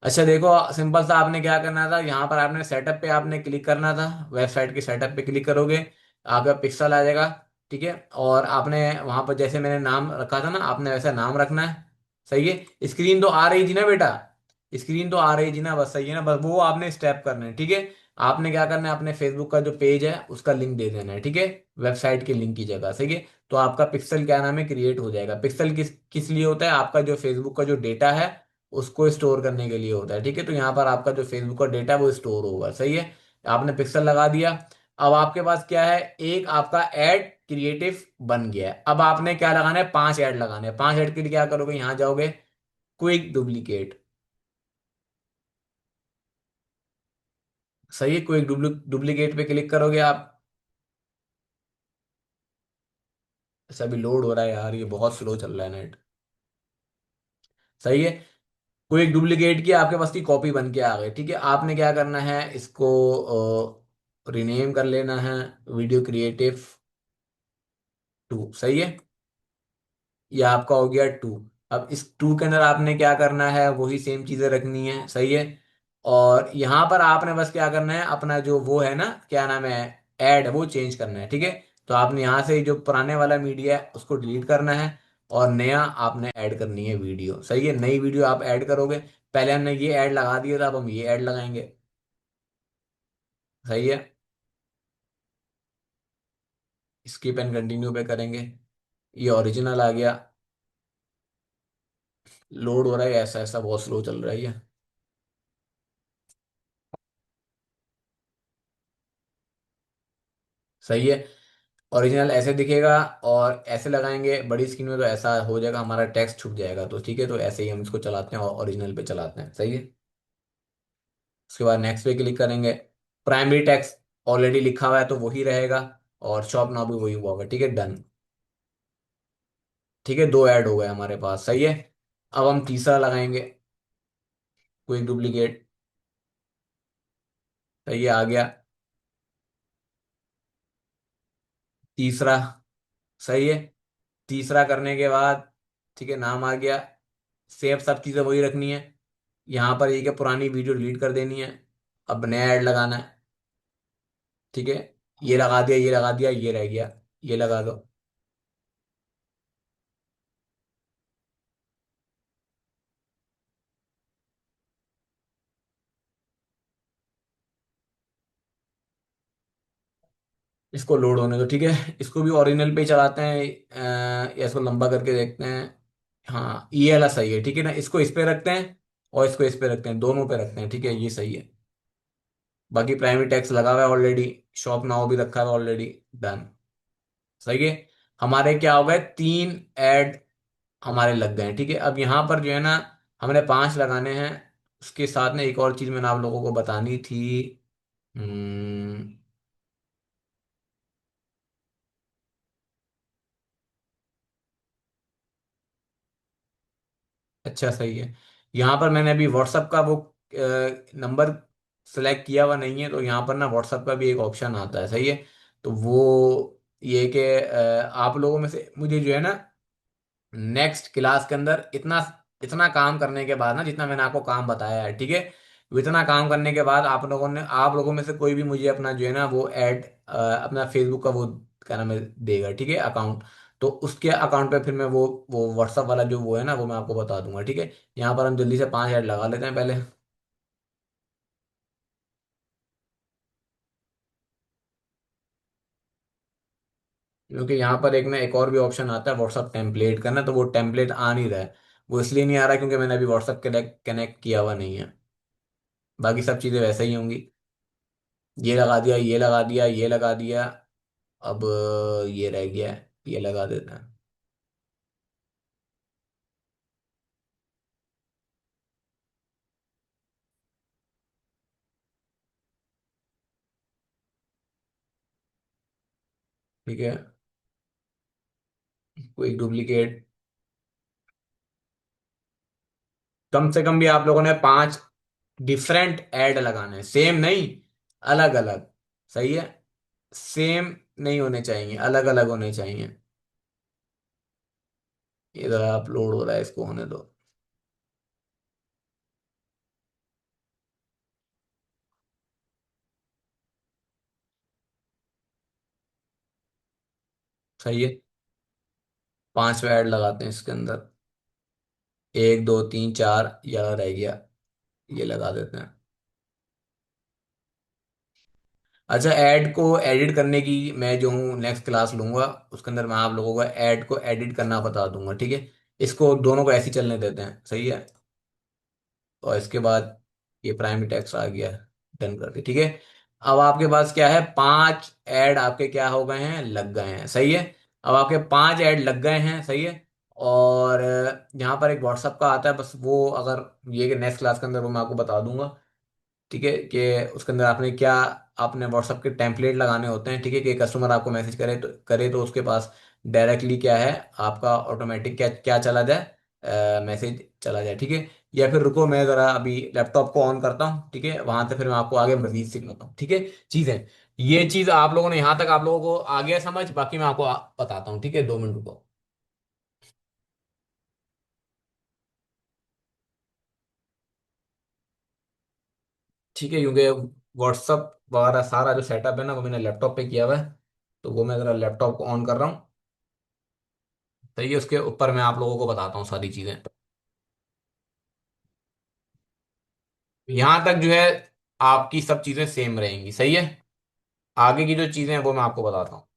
अच्छा देखो, सिंपल सा आपने क्या करना था, यहाँ पर आपने सेटअप पे आपने क्लिक करना था। वेबसाइट के सेटअप पे क्लिक करोगे, आपका पिक्सल आ जाएगा, ठीक है। और आपने वहां पर जैसे मैंने नाम रखा था ना, आपने वैसा नाम रखना है। सही है। स्क्रीन तो आ रही थी ना बेटा? स्क्रीन तो आ रही थी ना? बस सही है ना, बस वो आपने स्टेप करना है, ठीक है। आपने क्या करना है, अपने फेसबुक का जो पेज है उसका लिंक दे देना है, ठीक है। वेबसाइट के लिंक की जगह, सही है। तो आपका पिक्सल क्या नाम है, क्रिएट हो जाएगा। पिक्सल किस किस लिए होता है? आपका जो फेसबुक का जो डेटा है उसको स्टोर करने के लिए होता है, ठीक है। तो यहाँ पर आपका जो फेसबुक का डेटा है वो स्टोर होगा, सही है। आपने पिक्सल लगा दिया। अब आपके पास क्या है, एक आपका एड क्रिएटिव बन गया है। अब आपने क्या लगाना है, 5 ऐड लगाने हैं। 5 ऐड के लिए क्या करोगे, यहाँ जाओगे, क्विक डुप्लीकेट। सही है। क्विक डुप्लीकेट पे क्लिक करोगे आप। अच्छा, अभी लोड हो रहा है यार, ये बहुत स्लो चल रहा है नेट। सही है। कोई एक डुप्लीकेट की आपके पास की कॉपी बन के आ गई, ठीक है। आपने क्या करना है, इसको रिनेम कर लेना है, वीडियो क्रिएटिव 2। सही है। ये आपका हो गया 2। अब इस 2 के अंदर आपने क्या करना है, वही सेम चीजें रखनी है, सही है। और यहाँ पर आपने बस क्या करना है, अपना जो वो है ना, क्या नाम है, ऐड, वो चेंज करना है, ठीक है। तो आपने यहाँ से जो पुराने वाला मीडिया है उसको डिलीट करना है, और नया आपने ऐड करनी है वीडियो। सही है। नई वीडियो आप ऐड करोगे। पहले हमने ये ऐड लगा दिया था, अब हम ये ऐड लगाएंगे। सही है। स्किप एंड कंटिन्यू पे करेंगे। ये ओरिजिनल आ गया। लोड हो रहा है, ऐसा ऐसा बहुत स्लो चल रहा है ये। सही है। ओरिजिनल ऐसे दिखेगा। और ऐसे लगाएंगे बड़ी स्क्रीन में तो ऐसा हो जाएगा, हमारा टेक्स्ट छुप जाएगा। तो ठीक है, तो ऐसे ही हम इसको चलाते हैं और ओरिजिनल पे चलाते हैं। सही है। उसके बाद नेक्स्ट पे क्लिक करेंगे। प्राइमरी टेक्स्ट ऑलरेडी लिखा हुआ है तो वही रहेगा। और शॉप नाउ भी वही हुआ होगा। ठीक है, डन। ठीक है, दो ऐड हो गए हमारे पास। सही है। अब हम तीसरा लगाएंगे। Quick duplicate. सही है, आ गया। तीसरा। सही है। तीसरा करने के बाद ठीक है, नाम आ गया। सेव सब चीज़ें वही रखनी है। यहाँ पर ये कि पुरानी वीडियो डिलीट कर देनी है। अब नया ऐड लगाना है। ठीक है, ये लगा दिया, ये लगा दिया, ये रह गया। ये लगा दो। इसको लोड होने दो। ठीक है, इसको भी ओरिजिनल पे ही चलाते हैं। या इसको लंबा करके देखते हैं। हाँ, ये वाला सही है। ठीक है ना, इसको इस पे रखते हैं और इसको इस पे रखते हैं, दोनों पे रखते हैं। ठीक है, ये सही है। बाकी प्राइमरी टैक्स लगा हुआ है ऑलरेडी। शॉप नाउ भी रखा हुआ है ऑलरेडी। डन। सही है। हमारे क्या हो गए, तीन ऐड हमारे लग गए हैं। ठीक है, अब यहाँ पर जो है ना, हमने पांच लगाने हैं। उसके साथ में एक और चीज मैंने आप लोगों को बतानी थी। हम्म, अच्छा, सही है। यहाँ पर मैंने अभी व्हाट्सअप का वो नंबर सेलेक्ट किया हुआ नहीं है, तो यहाँ पर ना व्हाट्सअप का भी एक ऑप्शन आता है। सही है। तो वो ये कि आप लोगों में से मुझे जो है ना, नेक्स्ट क्लास के अंदर इतना इतना काम करने के बाद ना, जितना मैंने आपको काम बताया है, ठीक है, वो इतना काम करने के बाद आप लोगों में से कोई भी मुझे अपना जो है ना वो ऐड अपना फेसबुक का वो क्या नाम है देगा। ठीक है, अकाउंट। तो उसके अकाउंट पे फिर मैं वो व्हाट्सअप वाला जो वो है ना, वो मैं आपको बता दूंगा। ठीक है, यहाँ पर हम जल्दी से पांच ऐड लगा लेते हैं पहले। क्योंकि यहाँ पर एक और भी ऑप्शन आता है व्हाट्सअप टेम्पलेट का ना, तो वो टेम्पलेट आ नहीं रहा है। वो इसलिए नहीं आ रहा क्योंकि मैंने अभी व्हाट्सअप कनेक्ट कनेक्ट किया हुआ नहीं है। बाकी सब चीज़ें वैसे ही होंगी। ये लगा दिया, ये लगा दिया, ये लगा दिया। अब ये रह गया है, ये लगा देते हैं। ठीक है, कोई डुप्लीकेट। कम से कम भी आप लोगों ने पांच डिफरेंट ऐड लगाने हैं, सेम नहीं, अलग अलग। सही है। सेम नहीं होने चाहिए, अलग अलग होने चाहिए। इधर अपलोड हो रहा है, इसको होने दो। सही है। पांचवा ऐड लगाते हैं इसके अंदर। एक दो तीन चार, ये रह गया। ये लगा देते हैं। अच्छा, ऐड को एडिट करने की मैं जो हूँ नेक्स्ट क्लास लूंगा, उसके अंदर मैं आप लोगों को ऐड को एडिट करना बता दूंगा। ठीक है, इसको दोनों को ऐसे ही चलने देते हैं। सही है। और इसके बाद ये प्राइमरी टेक्स्ट आ गया। डन करके। ठीक है, अब आपके पास क्या है, पांच ऐड आपके क्या हो गए हैं, लग गए हैं। सही है। अब आपके पांच ऐड लग गए हैं। सही है। और यहाँ पर एक व्हाट्सअप का आता है, बस वो अगर ये कि नेक्स्ट क्लास के अंदर वो मैं आपको बता दूंगा। ठीक है, कि उसके अंदर आपने क्या, आपने व्हाट्सअप के टेम्पलेट लगाने होते हैं। ठीक है, कि कस्टमर आपको मैसेज करे तो उसके पास डायरेक्टली क्या है, आपका ऑटोमेटिक क्या क्या चला जाए, मैसेज चला जाए। ठीक है, या फिर रुको, मैं ज़रा अभी लैपटॉप को ऑन करता हूँ। ठीक है, वहां से फिर मैं आपको आगे मजीद सिखाता हूँ। ठीक है, चीज़ है। ये चीज़ आप लोगों ने यहाँ तक आप लोगों को आ गया समझ, बाकी मैं आपको बताता हूँ। ठीक है, 2 मिनट रुको। ठीक है, क्योंकि व्हाट्सअप वगैरह सारा जो सेटअप है ना, वो मैंने लैपटॉप पे किया हुआ है। तो वो मैं ज़रा लैपटॉप को ऑन कर रहा हूँ। तो ये उसके ऊपर मैं आप लोगों को बताता हूँ सारी चीजें। यहाँ तक जो है, आपकी सब चीजें सेम रहेंगी, सही है। आगे की जो चीजें हैं वो मैं आपको बताता हूँ।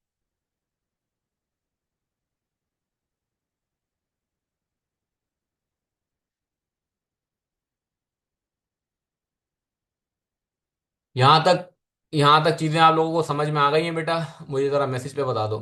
यहाँ तक यहाँ तक चीजें आप लोगों को समझ में आ गई हैं बेटा? मुझे जरा मैसेज पे बता दो।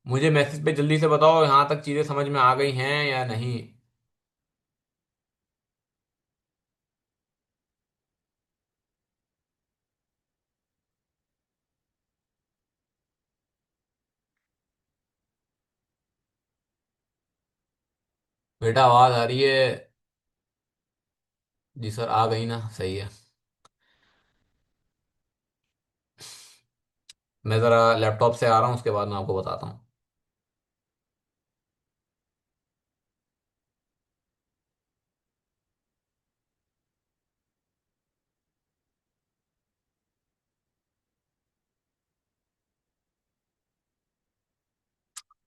मुझे मैसेज पे जल्दी से बताओ, यहाँ तक चीजें समझ में आ गई हैं या नहीं। बेटा आवाज आ रही है? जी सर, आ गई ना, सही है। मैं जरा लैपटॉप से आ रहा हूँ, उसके बाद मैं आपको बताता हूँ।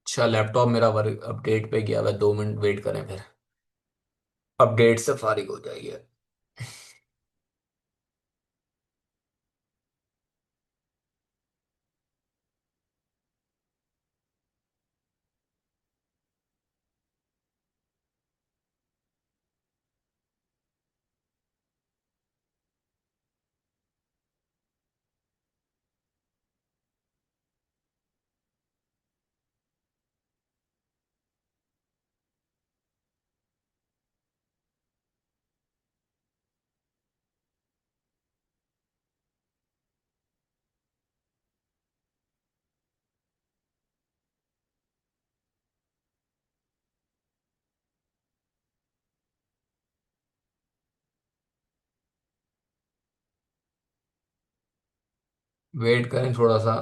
अच्छा, लैपटॉप मेरा वर्क अपडेट पे गया हुआ है, 2 मिनट वेट करें फिर अपडेट से फारिग हो जाइए। वेट करें थोड़ा सा।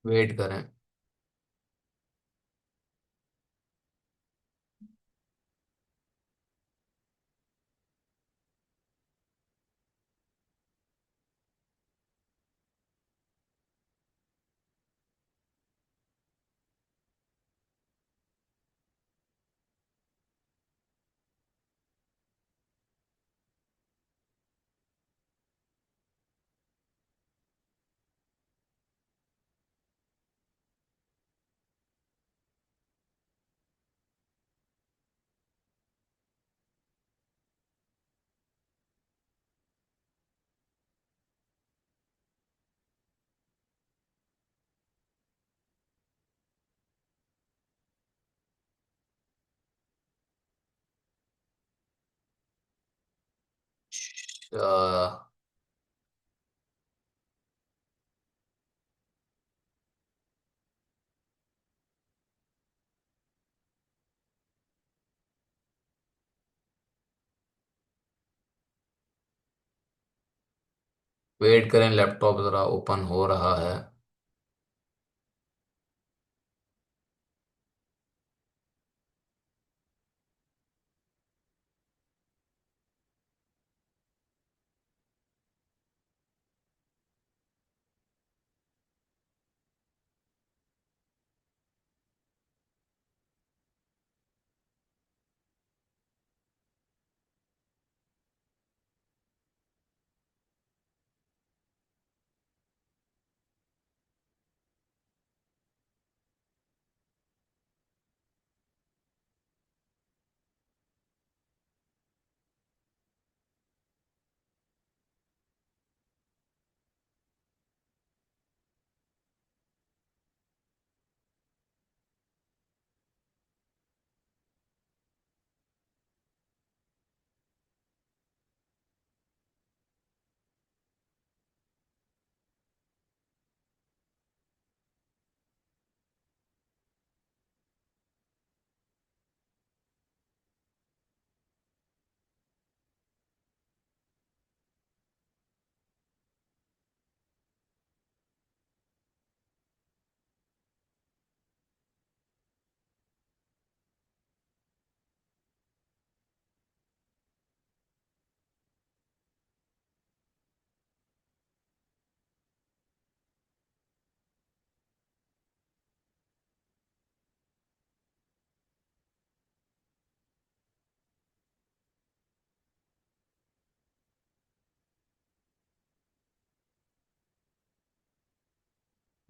वेट करें। वेट करें, लैपटॉप जरा ओपन हो रहा है।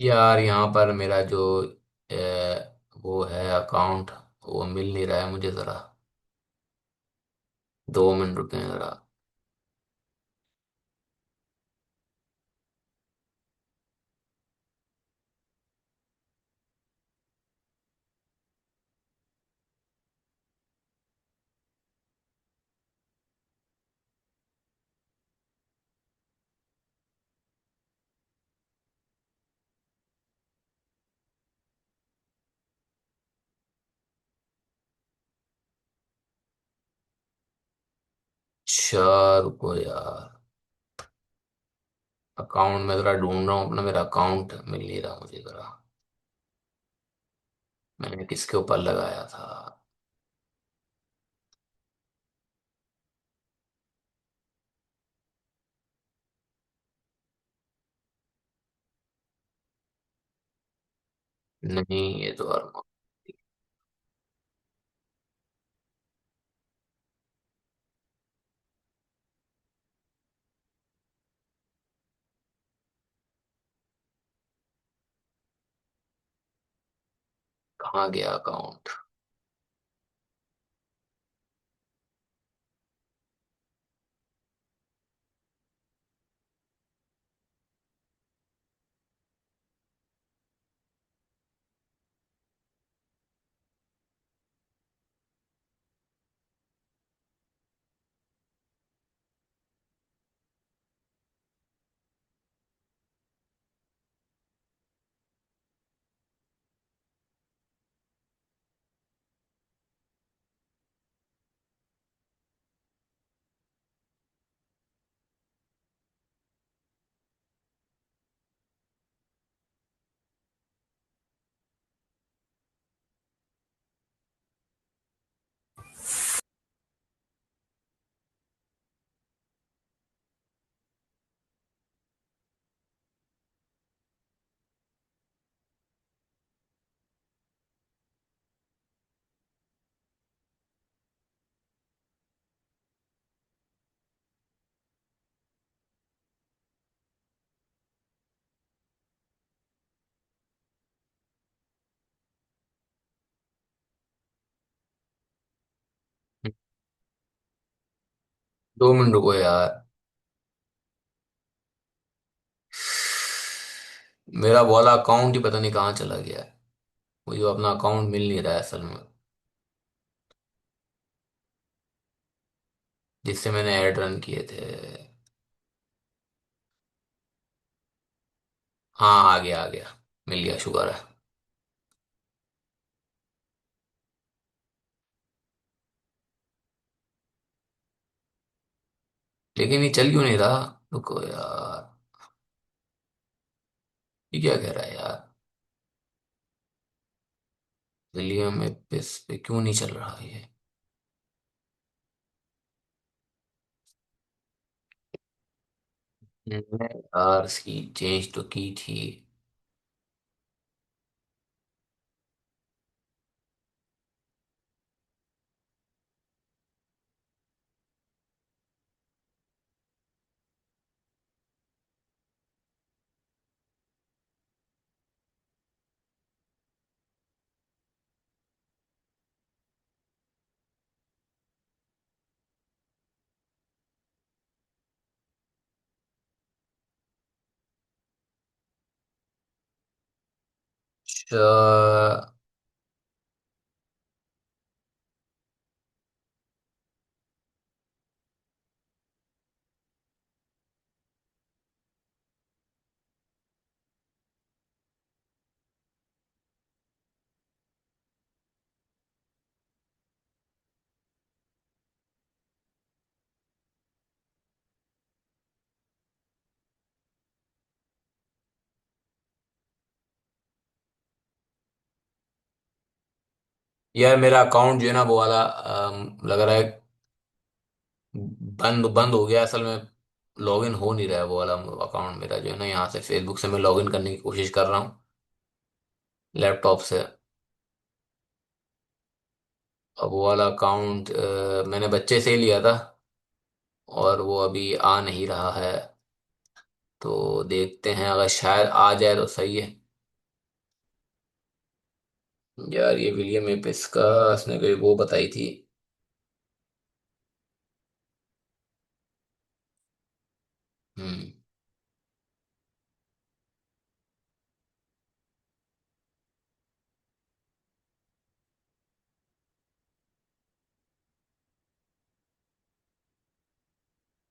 यार यहाँ पर मेरा जो वो है अकाउंट, वो मिल नहीं रहा है मुझे ज़रा। 2 मिनट रुके ज़रा। अच्छा, रुको यार। अकाउंट में ज़रा ढूंढ रहा हूँ अपना, मेरा अकाउंट मिल नहीं रहा मुझे ज़रा। मैंने किसके ऊपर लगाया था? नहीं, ये तो और कहाँ गया अकाउंट? हम्म, 2 मिनट रुको यार। मेरा वाला अकाउंट ही पता नहीं कहाँ चला गया है। मुझे अपना अकाउंट मिल नहीं रहा है असल में, जिससे मैंने ऐड रन किए थे। हाँ, आ गया आ गया। मिल गया, शुक्र है। लेकिन ये चल क्यों नहीं रहा? रुको यार। ये क्या कह रहा है यार? विलियम एपिस पे क्यों नहीं चल रहा ये? मैंने यार इसकी चेंज तो की थी। अच्छा, यार मेरा अकाउंट जो है ना वो वाला लग रहा है बंद बंद हो गया असल में। लॉगिन हो नहीं रहा है वो वाला अकाउंट मेरा, जो है ना, यहाँ से फेसबुक से मैं लॉगिन करने की कोशिश कर रहा हूँ लैपटॉप से। अब वो वाला अकाउंट मैंने बच्चे से ही लिया था, और वो अभी आ नहीं रहा है। तो देखते हैं, अगर शायद आ जाए तो सही है। यार ये विलियम एपिस का उसने कोई वो बताई थी। हम्म।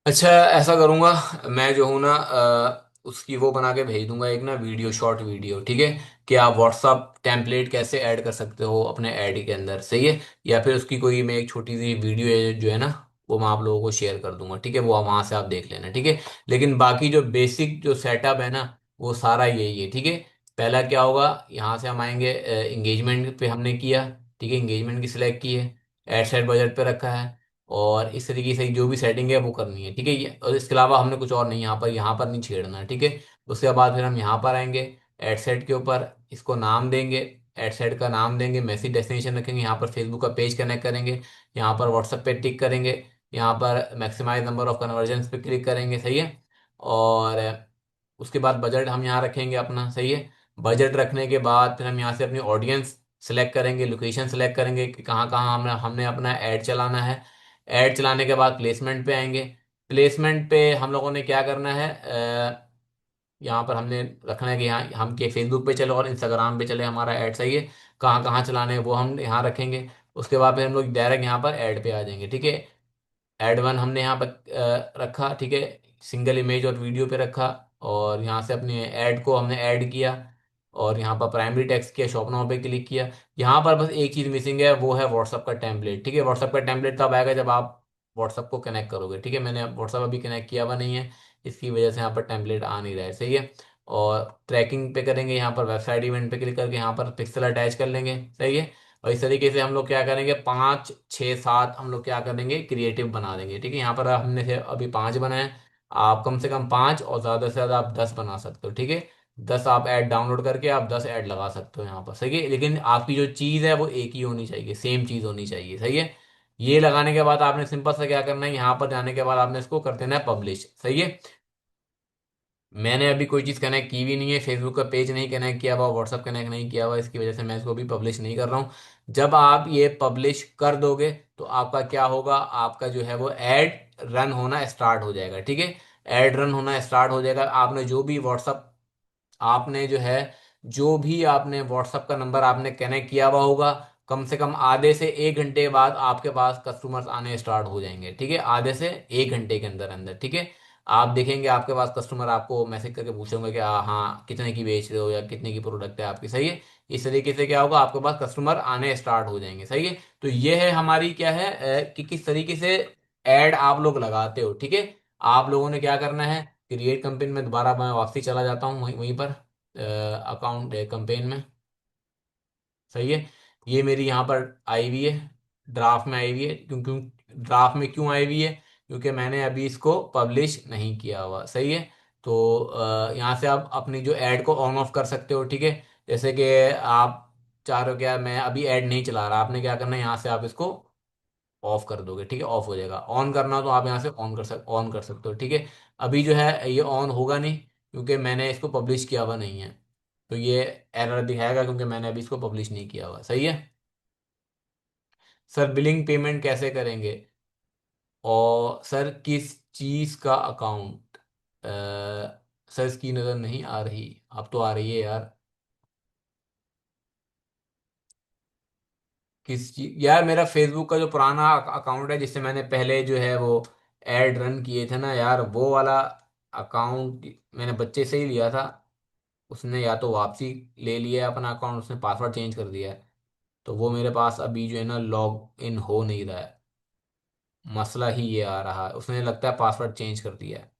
अच्छा, ऐसा करूंगा, मैं जो हूँ ना उसकी वो बना के भेज दूंगा एक ना वीडियो, शॉर्ट वीडियो, ठीक है, कि आप व्हाट्सअप टेम्पलेट कैसे ऐड कर सकते हो अपने ऐड के अंदर, सही है। या फिर उसकी कोई मैं एक छोटी सी वीडियो जो है ना, वो मैं आप लोगों को शेयर कर दूंगा, ठीक है, वो वहां से आप देख लेना, ठीक है। लेकिन बाकी जो बेसिक जो सेटअप है ना, वो सारा यही है, ठीक है। पहला क्या होगा, यहाँ से हम आएंगे, इंगेजमेंट पे हमने किया, ठीक है, इंगेजमेंट की सिलेक्ट की है, एड सेट बजट पे रखा है, और इस तरीके से जो भी सेटिंग है वो करनी है, ठीक है। और इसके अलावा हमने कुछ और नहीं, यहाँ पर नहीं छेड़ना है, ठीक है। उसके बाद फिर हम यहाँ पर आएंगे, एड सेट के ऊपर, इसको नाम देंगे, एड सेट का नाम देंगे, मैसेज डेस्टिनेशन रखेंगे, यहाँ पर फेसबुक का पेज कनेक्ट करेंगे, यहाँ पर व्हाट्सएप पे टिक करेंगे, यहाँ पर मैक्सिमाइज नंबर ऑफ कन्वर्जन पे क्लिक करेंगे, सही है। और उसके बाद बजट हम यहाँ रखेंगे अपना, सही है। बजट रखने के बाद फिर हम यहाँ से अपनी ऑडियंस सेलेक्ट करेंगे, लोकेशन सेलेक्ट करेंगे कि कहाँ कहाँ हमने हमने अपना ऐड चलाना है। ऐड चलाने के बाद प्लेसमेंट पे आएंगे। प्लेसमेंट पे हम लोगों ने क्या करना है, यहाँ पर हमने रखना है कि यहाँ हम के फेसबुक पे चले और इंस्टाग्राम पे चले हमारा ऐड, सही है। कहाँ कहाँ चलाने हैं वो हम यहाँ रखेंगे। उसके बाद फिर हम लोग डायरेक्ट यहाँ पर ऐड पे आ जाएंगे, ठीक है। ऐड वन हमने यहाँ पर रखा, ठीक है, सिंगल इमेज और वीडियो पे रखा, और यहाँ से अपने ऐड को हमने ऐड किया, और यहाँ पर प्राइमरी टेक्स्ट किया, शॉप नाउ पे क्लिक किया। यहाँ पर बस एक चीज़ मिसिंग है, वो है व्हाट्सअप का टेम्पलेट, ठीक है। व्हाट्सअप का टेम्पलेट तब आएगा जब आप व्हाट्सअप को कनेक्ट करोगे, ठीक है। मैंने व्हाट्सअप अभी कनेक्ट किया हुआ नहीं है, इसकी वजह से यहाँ पर टेम्पलेट आ नहीं रहा है, सही है। और ट्रैकिंग पे करेंगे, यहाँ पर वेबसाइट इवेंट पे क्लिक करके यहाँ पर पिक्सल अटैच कर लेंगे, सही है। और इस तरीके से हम लोग क्या करेंगे, 5 6 7 हम लोग क्या करेंगे, क्रिएटिव बना देंगे, ठीक है। यहाँ पर हमने से अभी 5 बनाए, आप कम से कम 5 और ज़्यादा से ज़्यादा आप 10 बना सकते हो, ठीक है। 10 आप ऐड डाउनलोड करके आप 10 ऐड लगा सकते हो यहाँ पर, सही है। लेकिन आपकी जो चीज़ है वो एक ही होनी चाहिए, सेम चीज़ होनी चाहिए, सही है। ये लगाने के बाद आपने सिंपल सा क्या करना है, यहाँ पर जाने के बाद आपने इसको कर देना है पब्लिश, सही है। मैंने अभी कोई चीज़ कनेक्ट की भी नहीं है, फेसबुक का पेज नहीं कनेक्ट किया हुआ, व्हाट्सअप कनेक्ट नहीं किया हुआ, इसकी वजह से मैं इसको भी पब्लिश नहीं कर रहा हूँ। जब आप ये पब्लिश कर दोगे तो आपका क्या होगा, आपका जो है वो ऐड रन होना स्टार्ट हो जाएगा, ठीक है। ऐड रन होना स्टार्ट हो जाएगा। आपने जो है जो भी आपने व्हाट्सअप का नंबर आपने कनेक्ट किया हुआ होगा, कम से कम आधे से 1 घंटे बाद आपके पास कस्टमर्स आने स्टार्ट हो जाएंगे, ठीक है। आधे से 1 घंटे के अंदर अंदर, ठीक है। आप देखेंगे आपके पास कस्टमर आपको मैसेज करके पूछेंगे कि हाँ कितने की बेच रहे हो या कितने की प्रोडक्ट है आपकी, सही है। इस तरीके से क्या होगा, आपके पास कस्टमर आने स्टार्ट हो जाएंगे, सही है। तो ये है हमारी क्या है, कि किस तरीके से ऐड आप लोग लगाते हो, ठीक है। आप लोगों ने क्या करना है, क्रिएट कंपेन में दोबारा मैं वापसी चला जाता हूँ वहीं पर, अकाउंट कंपेन में, सही है। ये मेरी यहाँ पर आई हुई है, ड्राफ्ट में आई हुई है। क्योंकि ड्राफ्ट में क्यों आई हुई है, क्योंकि मैंने अभी इसको पब्लिश नहीं किया हुआ, सही है। तो यहाँ से आप अपनी जो ऐड को ऑन ऑफ कर सकते हो, ठीक है। जैसे कि आप चाह रहे हो क्या, मैं अभी ऐड नहीं चला रहा, आपने क्या करना है, यहाँ से आप इसको ऑफ कर दोगे, ठीक है, ऑफ हो जाएगा। ऑन करना हो तो आप यहाँ से ऑन कर सकते हो, ठीक है। अभी जो है ये ऑन होगा नहीं, क्योंकि मैंने इसको पब्लिश किया हुआ नहीं है, तो ये एरर दिखाएगा क्योंकि मैंने अभी इसको पब्लिश नहीं किया हुआ, सही है। सर बिलिंग पेमेंट कैसे करेंगे, और सर किस चीज का अकाउंट, सर इसकी नजर नहीं आ रही, अब तो आ रही है यार। किस चीज यार, मेरा फेसबुक का जो पुराना अकाउंट है जिससे मैंने पहले जो है वो एड रन किए थे ना यार, वो वाला अकाउंट मैंने बच्चे से ही लिया था। उसने या तो वापसी ले लिया है अपना अकाउंट, उसने पासवर्ड चेंज कर दिया है, तो वो मेरे पास अभी जो है ना लॉग इन हो नहीं रहा है। मसला ही ये आ रहा है, उसने लगता है पासवर्ड चेंज कर दिया है,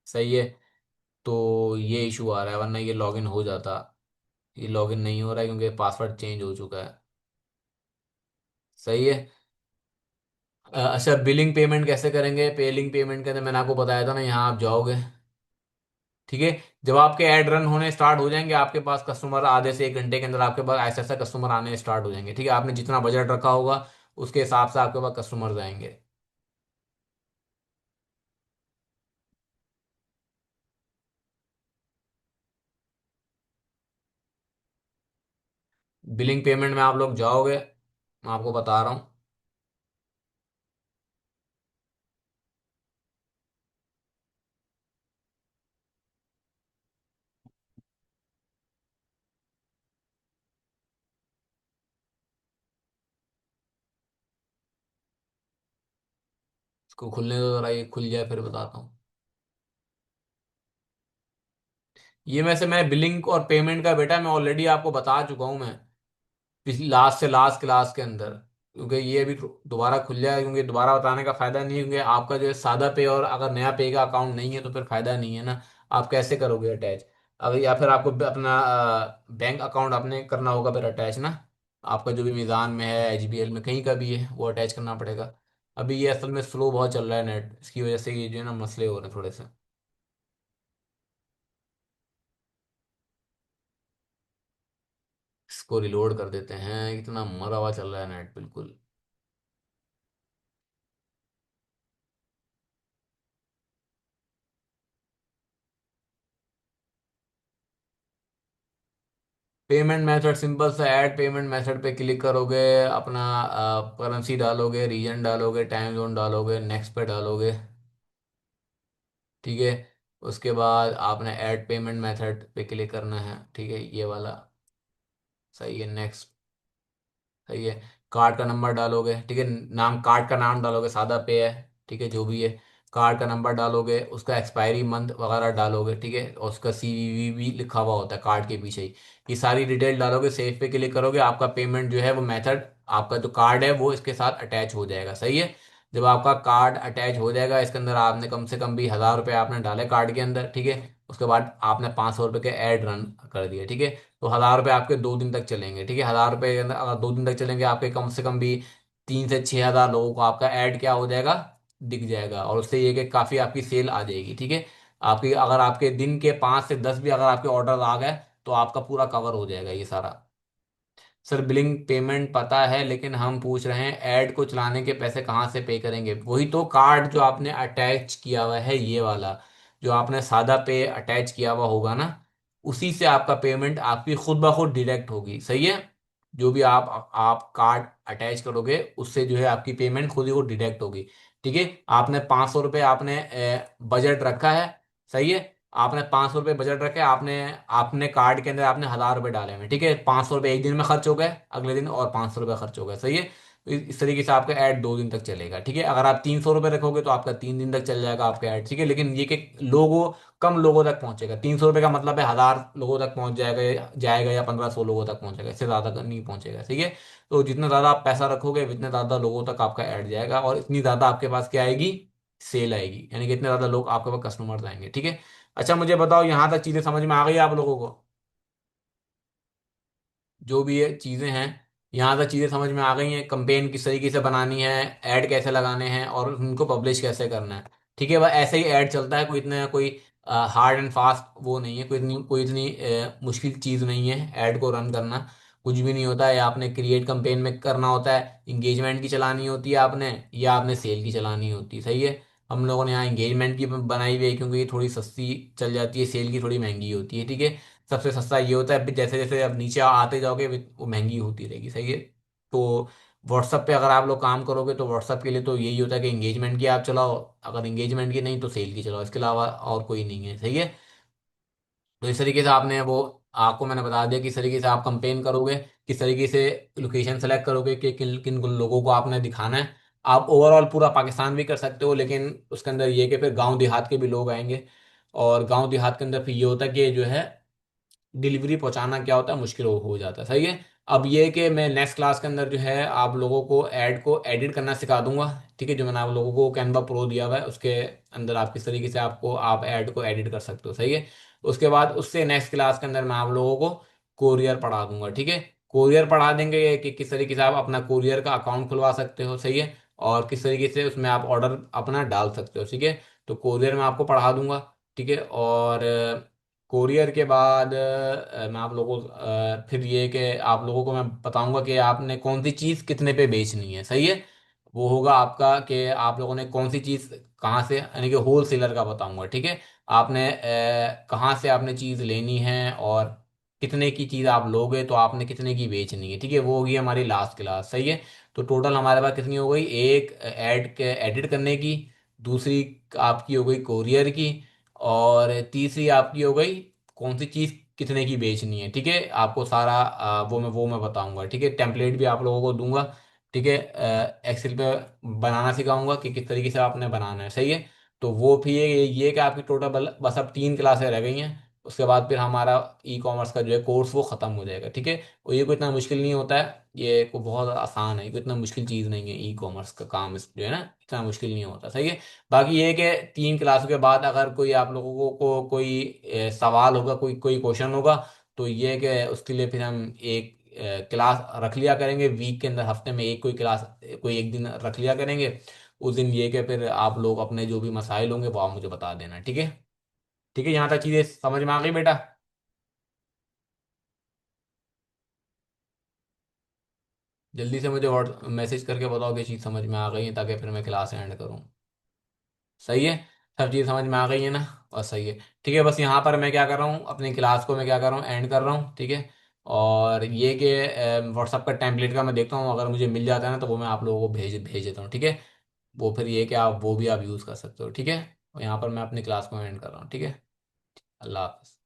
सही है। तो ये इशू आ रहा है, वरना ये लॉगिन हो जाता। ये लॉगिन नहीं हो रहा है क्योंकि पासवर्ड चेंज हो चुका है, सही है। अच्छा, बिलिंग पेमेंट कैसे करेंगे, पेलिंग पेमेंट के अंदर मैंने आपको बताया था ना, यहाँ आप जाओगे, ठीक है। जब आपके ऐड रन होने स्टार्ट हो जाएंगे, आपके पास कस्टमर आधे से 1 घंटे के अंदर आपके पास ऐसा ऐसा कस्टमर आने स्टार्ट हो जाएंगे, ठीक है। आपने जितना बजट रखा होगा उसके हिसाब से आपके पास कस्टमर आएंगे। बिलिंग पेमेंट में आप लोग जाओगे, मैं आपको बता रहा हूँ। इसको खुलने दो जरा, ये खुल जाए फिर बताता हूँ। ये वैसे मैं बिलिंग और पेमेंट का बेटा मैं ऑलरेडी आपको बता चुका हूँ मैं, पिछली लास्ट से लास्ट क्लास के अंदर। क्योंकि ये अभी दोबारा खुल जाएगा, क्योंकि दोबारा बताने का फायदा नहीं है, क्योंकि आपका जो है सादा पे और अगर नया पे का अकाउंट नहीं है तो फिर फायदा नहीं है ना। आप कैसे करोगे अटैच? अगर या फिर आपको अपना बैंक अकाउंट अपने करना होगा फिर अटैच ना। आपका जो भी मीज़ान में है, एचबीएल में, कहीं का भी है, वो अटैच करना पड़ेगा। अभी ये असल में स्लो बहुत चल रहा है नेट, इसकी वजह से ये जो है ना मसले हो रहे हैं थोड़े से। इसको रिलोड कर देते हैं, इतना मरा हुआ चल रहा है नेट बिल्कुल। पेमेंट मेथड सिंपल सा, ऐड पेमेंट मेथड पे क्लिक करोगे, अपना करेंसी डालोगे, रीजन डालोगे, टाइम जोन डालोगे, नेक्स्ट पे डालोगे। ठीक है। उसके बाद आपने ऐड पेमेंट मेथड पे क्लिक करना है, ठीक है, ये वाला। सही है, नेक्स्ट। सही है। कार्ड का नंबर डालोगे, ठीक है, नाम कार्ड का नाम डालोगे, सादा पे है, ठीक है, जो भी है। कार्ड का नंबर डालोगे, उसका एक्सपायरी मंथ वगैरह डालोगे, ठीक है, और उसका सीवीवी भी लिखा हुआ होता है कार्ड के पीछे ही। ये सारी डिटेल डालोगे, सेव पे क्लिक करोगे, आपका पेमेंट जो है वो मेथड, आपका जो कार्ड है वो इसके साथ अटैच हो जाएगा। सही है। जब आपका कार्ड अटैच हो जाएगा, इसके अंदर आपने कम से कम भी 1,000 रुपये आपने डाले कार्ड के अंदर, ठीक है। उसके बाद आपने 500 रुपये के ऐड रन कर दिए, ठीक है। तो 1,000 रुपये आपके 2 दिन तक चलेंगे, ठीक है। 1,000 रुपये के अंदर अगर 2 दिन तक चलेंगे, आपके कम से कम भी 3 से 6 हज़ार लोगों को आपका ऐड क्या हो जाएगा, दिख जाएगा, और उससे ये कि काफ़ी आपकी सेल आ जाएगी, ठीक है। आपकी अगर आपके दिन के 5 से 10 भी अगर आपके ऑर्डर आ गए, तो आपका पूरा कवर हो जाएगा ये सारा। सर बिलिंग पेमेंट पता है, लेकिन हम पूछ रहे हैं ऐड को चलाने के पैसे कहाँ से पे करेंगे? वही तो कार्ड जो आपने अटैच किया हुआ है, ये वाला जो आपने सादा पे अटैच किया हुआ होगा ना, उसी से आपका पेमेंट आपकी खुद ब खुद डिडक्ट होगी। सही है। जो भी आप कार्ड अटैच करोगे, उससे जो है आपकी पेमेंट खुद ही खुद डिडक्ट होगी। ठीक है। आपने 500 रुपये आपने बजट रखा है। सही है। आपने 500 रुपये बजट रखे, आपने आपने कार्ड के अंदर आपने 1,000 रुपये डाले हुए हैं, ठीक है। 500 रुपये एक दिन में खर्च हो गए, अगले दिन और 500 रुपये खर्च हो गए। सही है। तो इस तरीके से आपका ऐड 2 दिन तक चलेगा, ठीक है। अगर आप 300 रुपये रखोगे तो आपका 3 दिन तक चल जाएगा आपका ऐड, ठीक है। लेकिन ये कि लोगों कम लोगों तक पहुंचेगा। 300 रुपये का मतलब है 1,000 लोगों तक पहुंच जाएगा या 1,500 लोगों तक पहुंचेगा, इससे ज़्यादा नहीं पहुंचेगा। ठीक है। तो जितना ज़्यादा आप पैसा रखोगे, उतने ज़्यादा लोगों तक आपका ऐड जाएगा, और इतनी ज़्यादा आपके पास क्या आएगी, सेल आएगी, यानी कि इतने ज़्यादा लोग आपके पास कस्टमर्स आएंगे। ठीक है। अच्छा मुझे बताओ, यहाँ तक चीजें समझ में आ गई आप लोगों को? जो भी ये चीजें हैं, यहाँ तक चीजें समझ में आ गई हैं? कंपेन किस तरीके से बनानी है, ऐड कैसे लगाने हैं, और उनको पब्लिश कैसे करना है। ठीक है। वह ऐसे ही ऐड चलता है, कोई इतना कोई हार्ड एंड फास्ट वो नहीं है, कोई इतनी मुश्किल चीज नहीं है ऐड को रन करना। कुछ भी नहीं होता है। आपने क्रिएट कंपेन में करना होता है, इंगेजमेंट की चलानी होती है आपने, या आपने सेल की चलानी होती है। सही है। हम लोगों ने यहाँ इंगेजमेंट की बनाई हुई है, क्योंकि ये थोड़ी सस्ती चल जाती है, सेल की थोड़ी महंगी होती है। ठीक है। सबसे सस्ता ये होता है, फिर जैसे जैसे अब नीचे आते जाओगे वो महंगी होती रहेगी। सही है। तो व्हाट्सअप पे अगर आप लोग काम करोगे, तो व्हाट्सअप के लिए तो यही होता है कि इंगेजमेंट की आप चलाओ, अगर इंगेजमेंट की नहीं तो सेल की चलाओ, इसके अलावा और कोई नहीं है। सही है। तो इस तरीके से आपने वो, आपको मैंने बता दिया किस तरीके से आप कंपेन करोगे, किस तरीके से लोकेशन सेलेक्ट करोगे कि किन किन लोगों को आपने दिखाना है। आप ओवरऑल पूरा पाकिस्तान भी कर सकते हो, लेकिन उसके अंदर ये है कि फिर गांव देहात के भी लोग आएंगे, और गांव देहात के अंदर फिर ये होता है कि जो है डिलीवरी पहुंचाना क्या होता है, मुश्किल हो जाता है। सही है। अब ये है कि मैं नेक्स्ट क्लास के अंदर जो है आप लोगों को ऐड को एडिट करना सिखा दूंगा। ठीक है। जो मैंने आप लोगों को कैनवा प्रो दिया हुआ है, उसके अंदर आप किस तरीके से आप ऐड को एडिट कर सकते हो। सही है। उसके बाद उससे नेक्स्ट क्लास के अंदर मैं आप लोगों को कोरियर पढ़ा दूंगा। ठीक है। कोरियर पढ़ा देंगे कि किस तरीके से आप अपना कोरियर का अकाउंट खुलवा सकते हो। सही है। और किस तरीके से उसमें आप ऑर्डर अपना डाल सकते हो। ठीक है। तो कोरियर मैं आपको पढ़ा दूंगा। ठीक है। और कोरियर के बाद मैं आप लोगों को फिर ये कि आप लोगों को मैं बताऊंगा कि आपने कौन सी चीज़ कितने पे बेचनी है। सही है। वो होगा आपका कि आप लोगों ने कौन सी चीज़ कहाँ से, यानी कि होल सेलर का बताऊंगा। ठीक है। आपने कहाँ से आपने चीज़ लेनी है, और कितने की चीज़ आप लोगे तो आपने कितने की बेचनी है, ठीक है। वो होगी हमारी लास्ट क्लास, सही है। तो टोटल हमारे पास कितनी हो गई, एक ऐड के एडिट करने की, दूसरी आपकी हो गई कोरियर की, और तीसरी आपकी हो गई कौन सी चीज़ कितने की बेचनी है, ठीक है। आपको सारा वो मैं बताऊंगा, ठीक है। टेम्पलेट भी आप लोगों को दूंगा, ठीक है। एक्सेल पे बनाना सिखाऊंगा कि किस तरीके से आपने बनाना है, सही है। तो वो भी ये कि आपकी टोटल बस अब 3 क्लासें रह गई हैं। उसके बाद फिर हमारा ई कॉमर्स का जो है कोर्स वो ख़त्म हो जाएगा, ठीक है। और ये कोई इतना मुश्किल नहीं होता है, ये को बहुत आसान है, ये कोई इतना मुश्किल चीज़ नहीं है। ई कॉमर्स का काम जो है ना, इतना मुश्किल नहीं होता, सही है। बाकी ये है कि 3 क्लासों के बाद अगर कोई आप लोगों को कोई सवाल होगा, कोई कोई क्वेश्चन होगा, तो ये है कि उसके लिए फिर हम एक क्लास रख लिया करेंगे वीक के अंदर, हफ्ते में एक कोई क्लास, कोई एक दिन रख लिया करेंगे। उस दिन ये कि फिर आप लोग अपने जो भी मसाइल होंगे वो आप मुझे बता देना, ठीक है। ठीक है, यहाँ तक चीज़ें समझ में आ गई बेटा? जल्दी से मुझे व्हाट्स मैसेज करके बताओ कि चीज़ समझ में आ गई है, ताकि फिर मैं क्लास एंड करूँ। सही है, सब चीज़ समझ में आ गई है ना? और सही है, ठीक है। बस यहाँ पर मैं क्या कर रहा हूँ, अपनी क्लास को मैं क्या कर रहा हूँ, एंड कर रहा हूँ, ठीक है। और ये कि व्हाट्सअप का टेम्पलेट का मैं देखता हूँ, अगर मुझे मिल जाता है ना तो वो मैं आप लोगों को भेज भेज देता हूँ, ठीक है। वो फिर ये कि आप वो भी आप यूज़ कर सकते हो, ठीक है। और यहाँ पर मैं अपनी क्लास को एंड कर रहा हूँ, ठीक है। अल्लाह हाफ़िज़।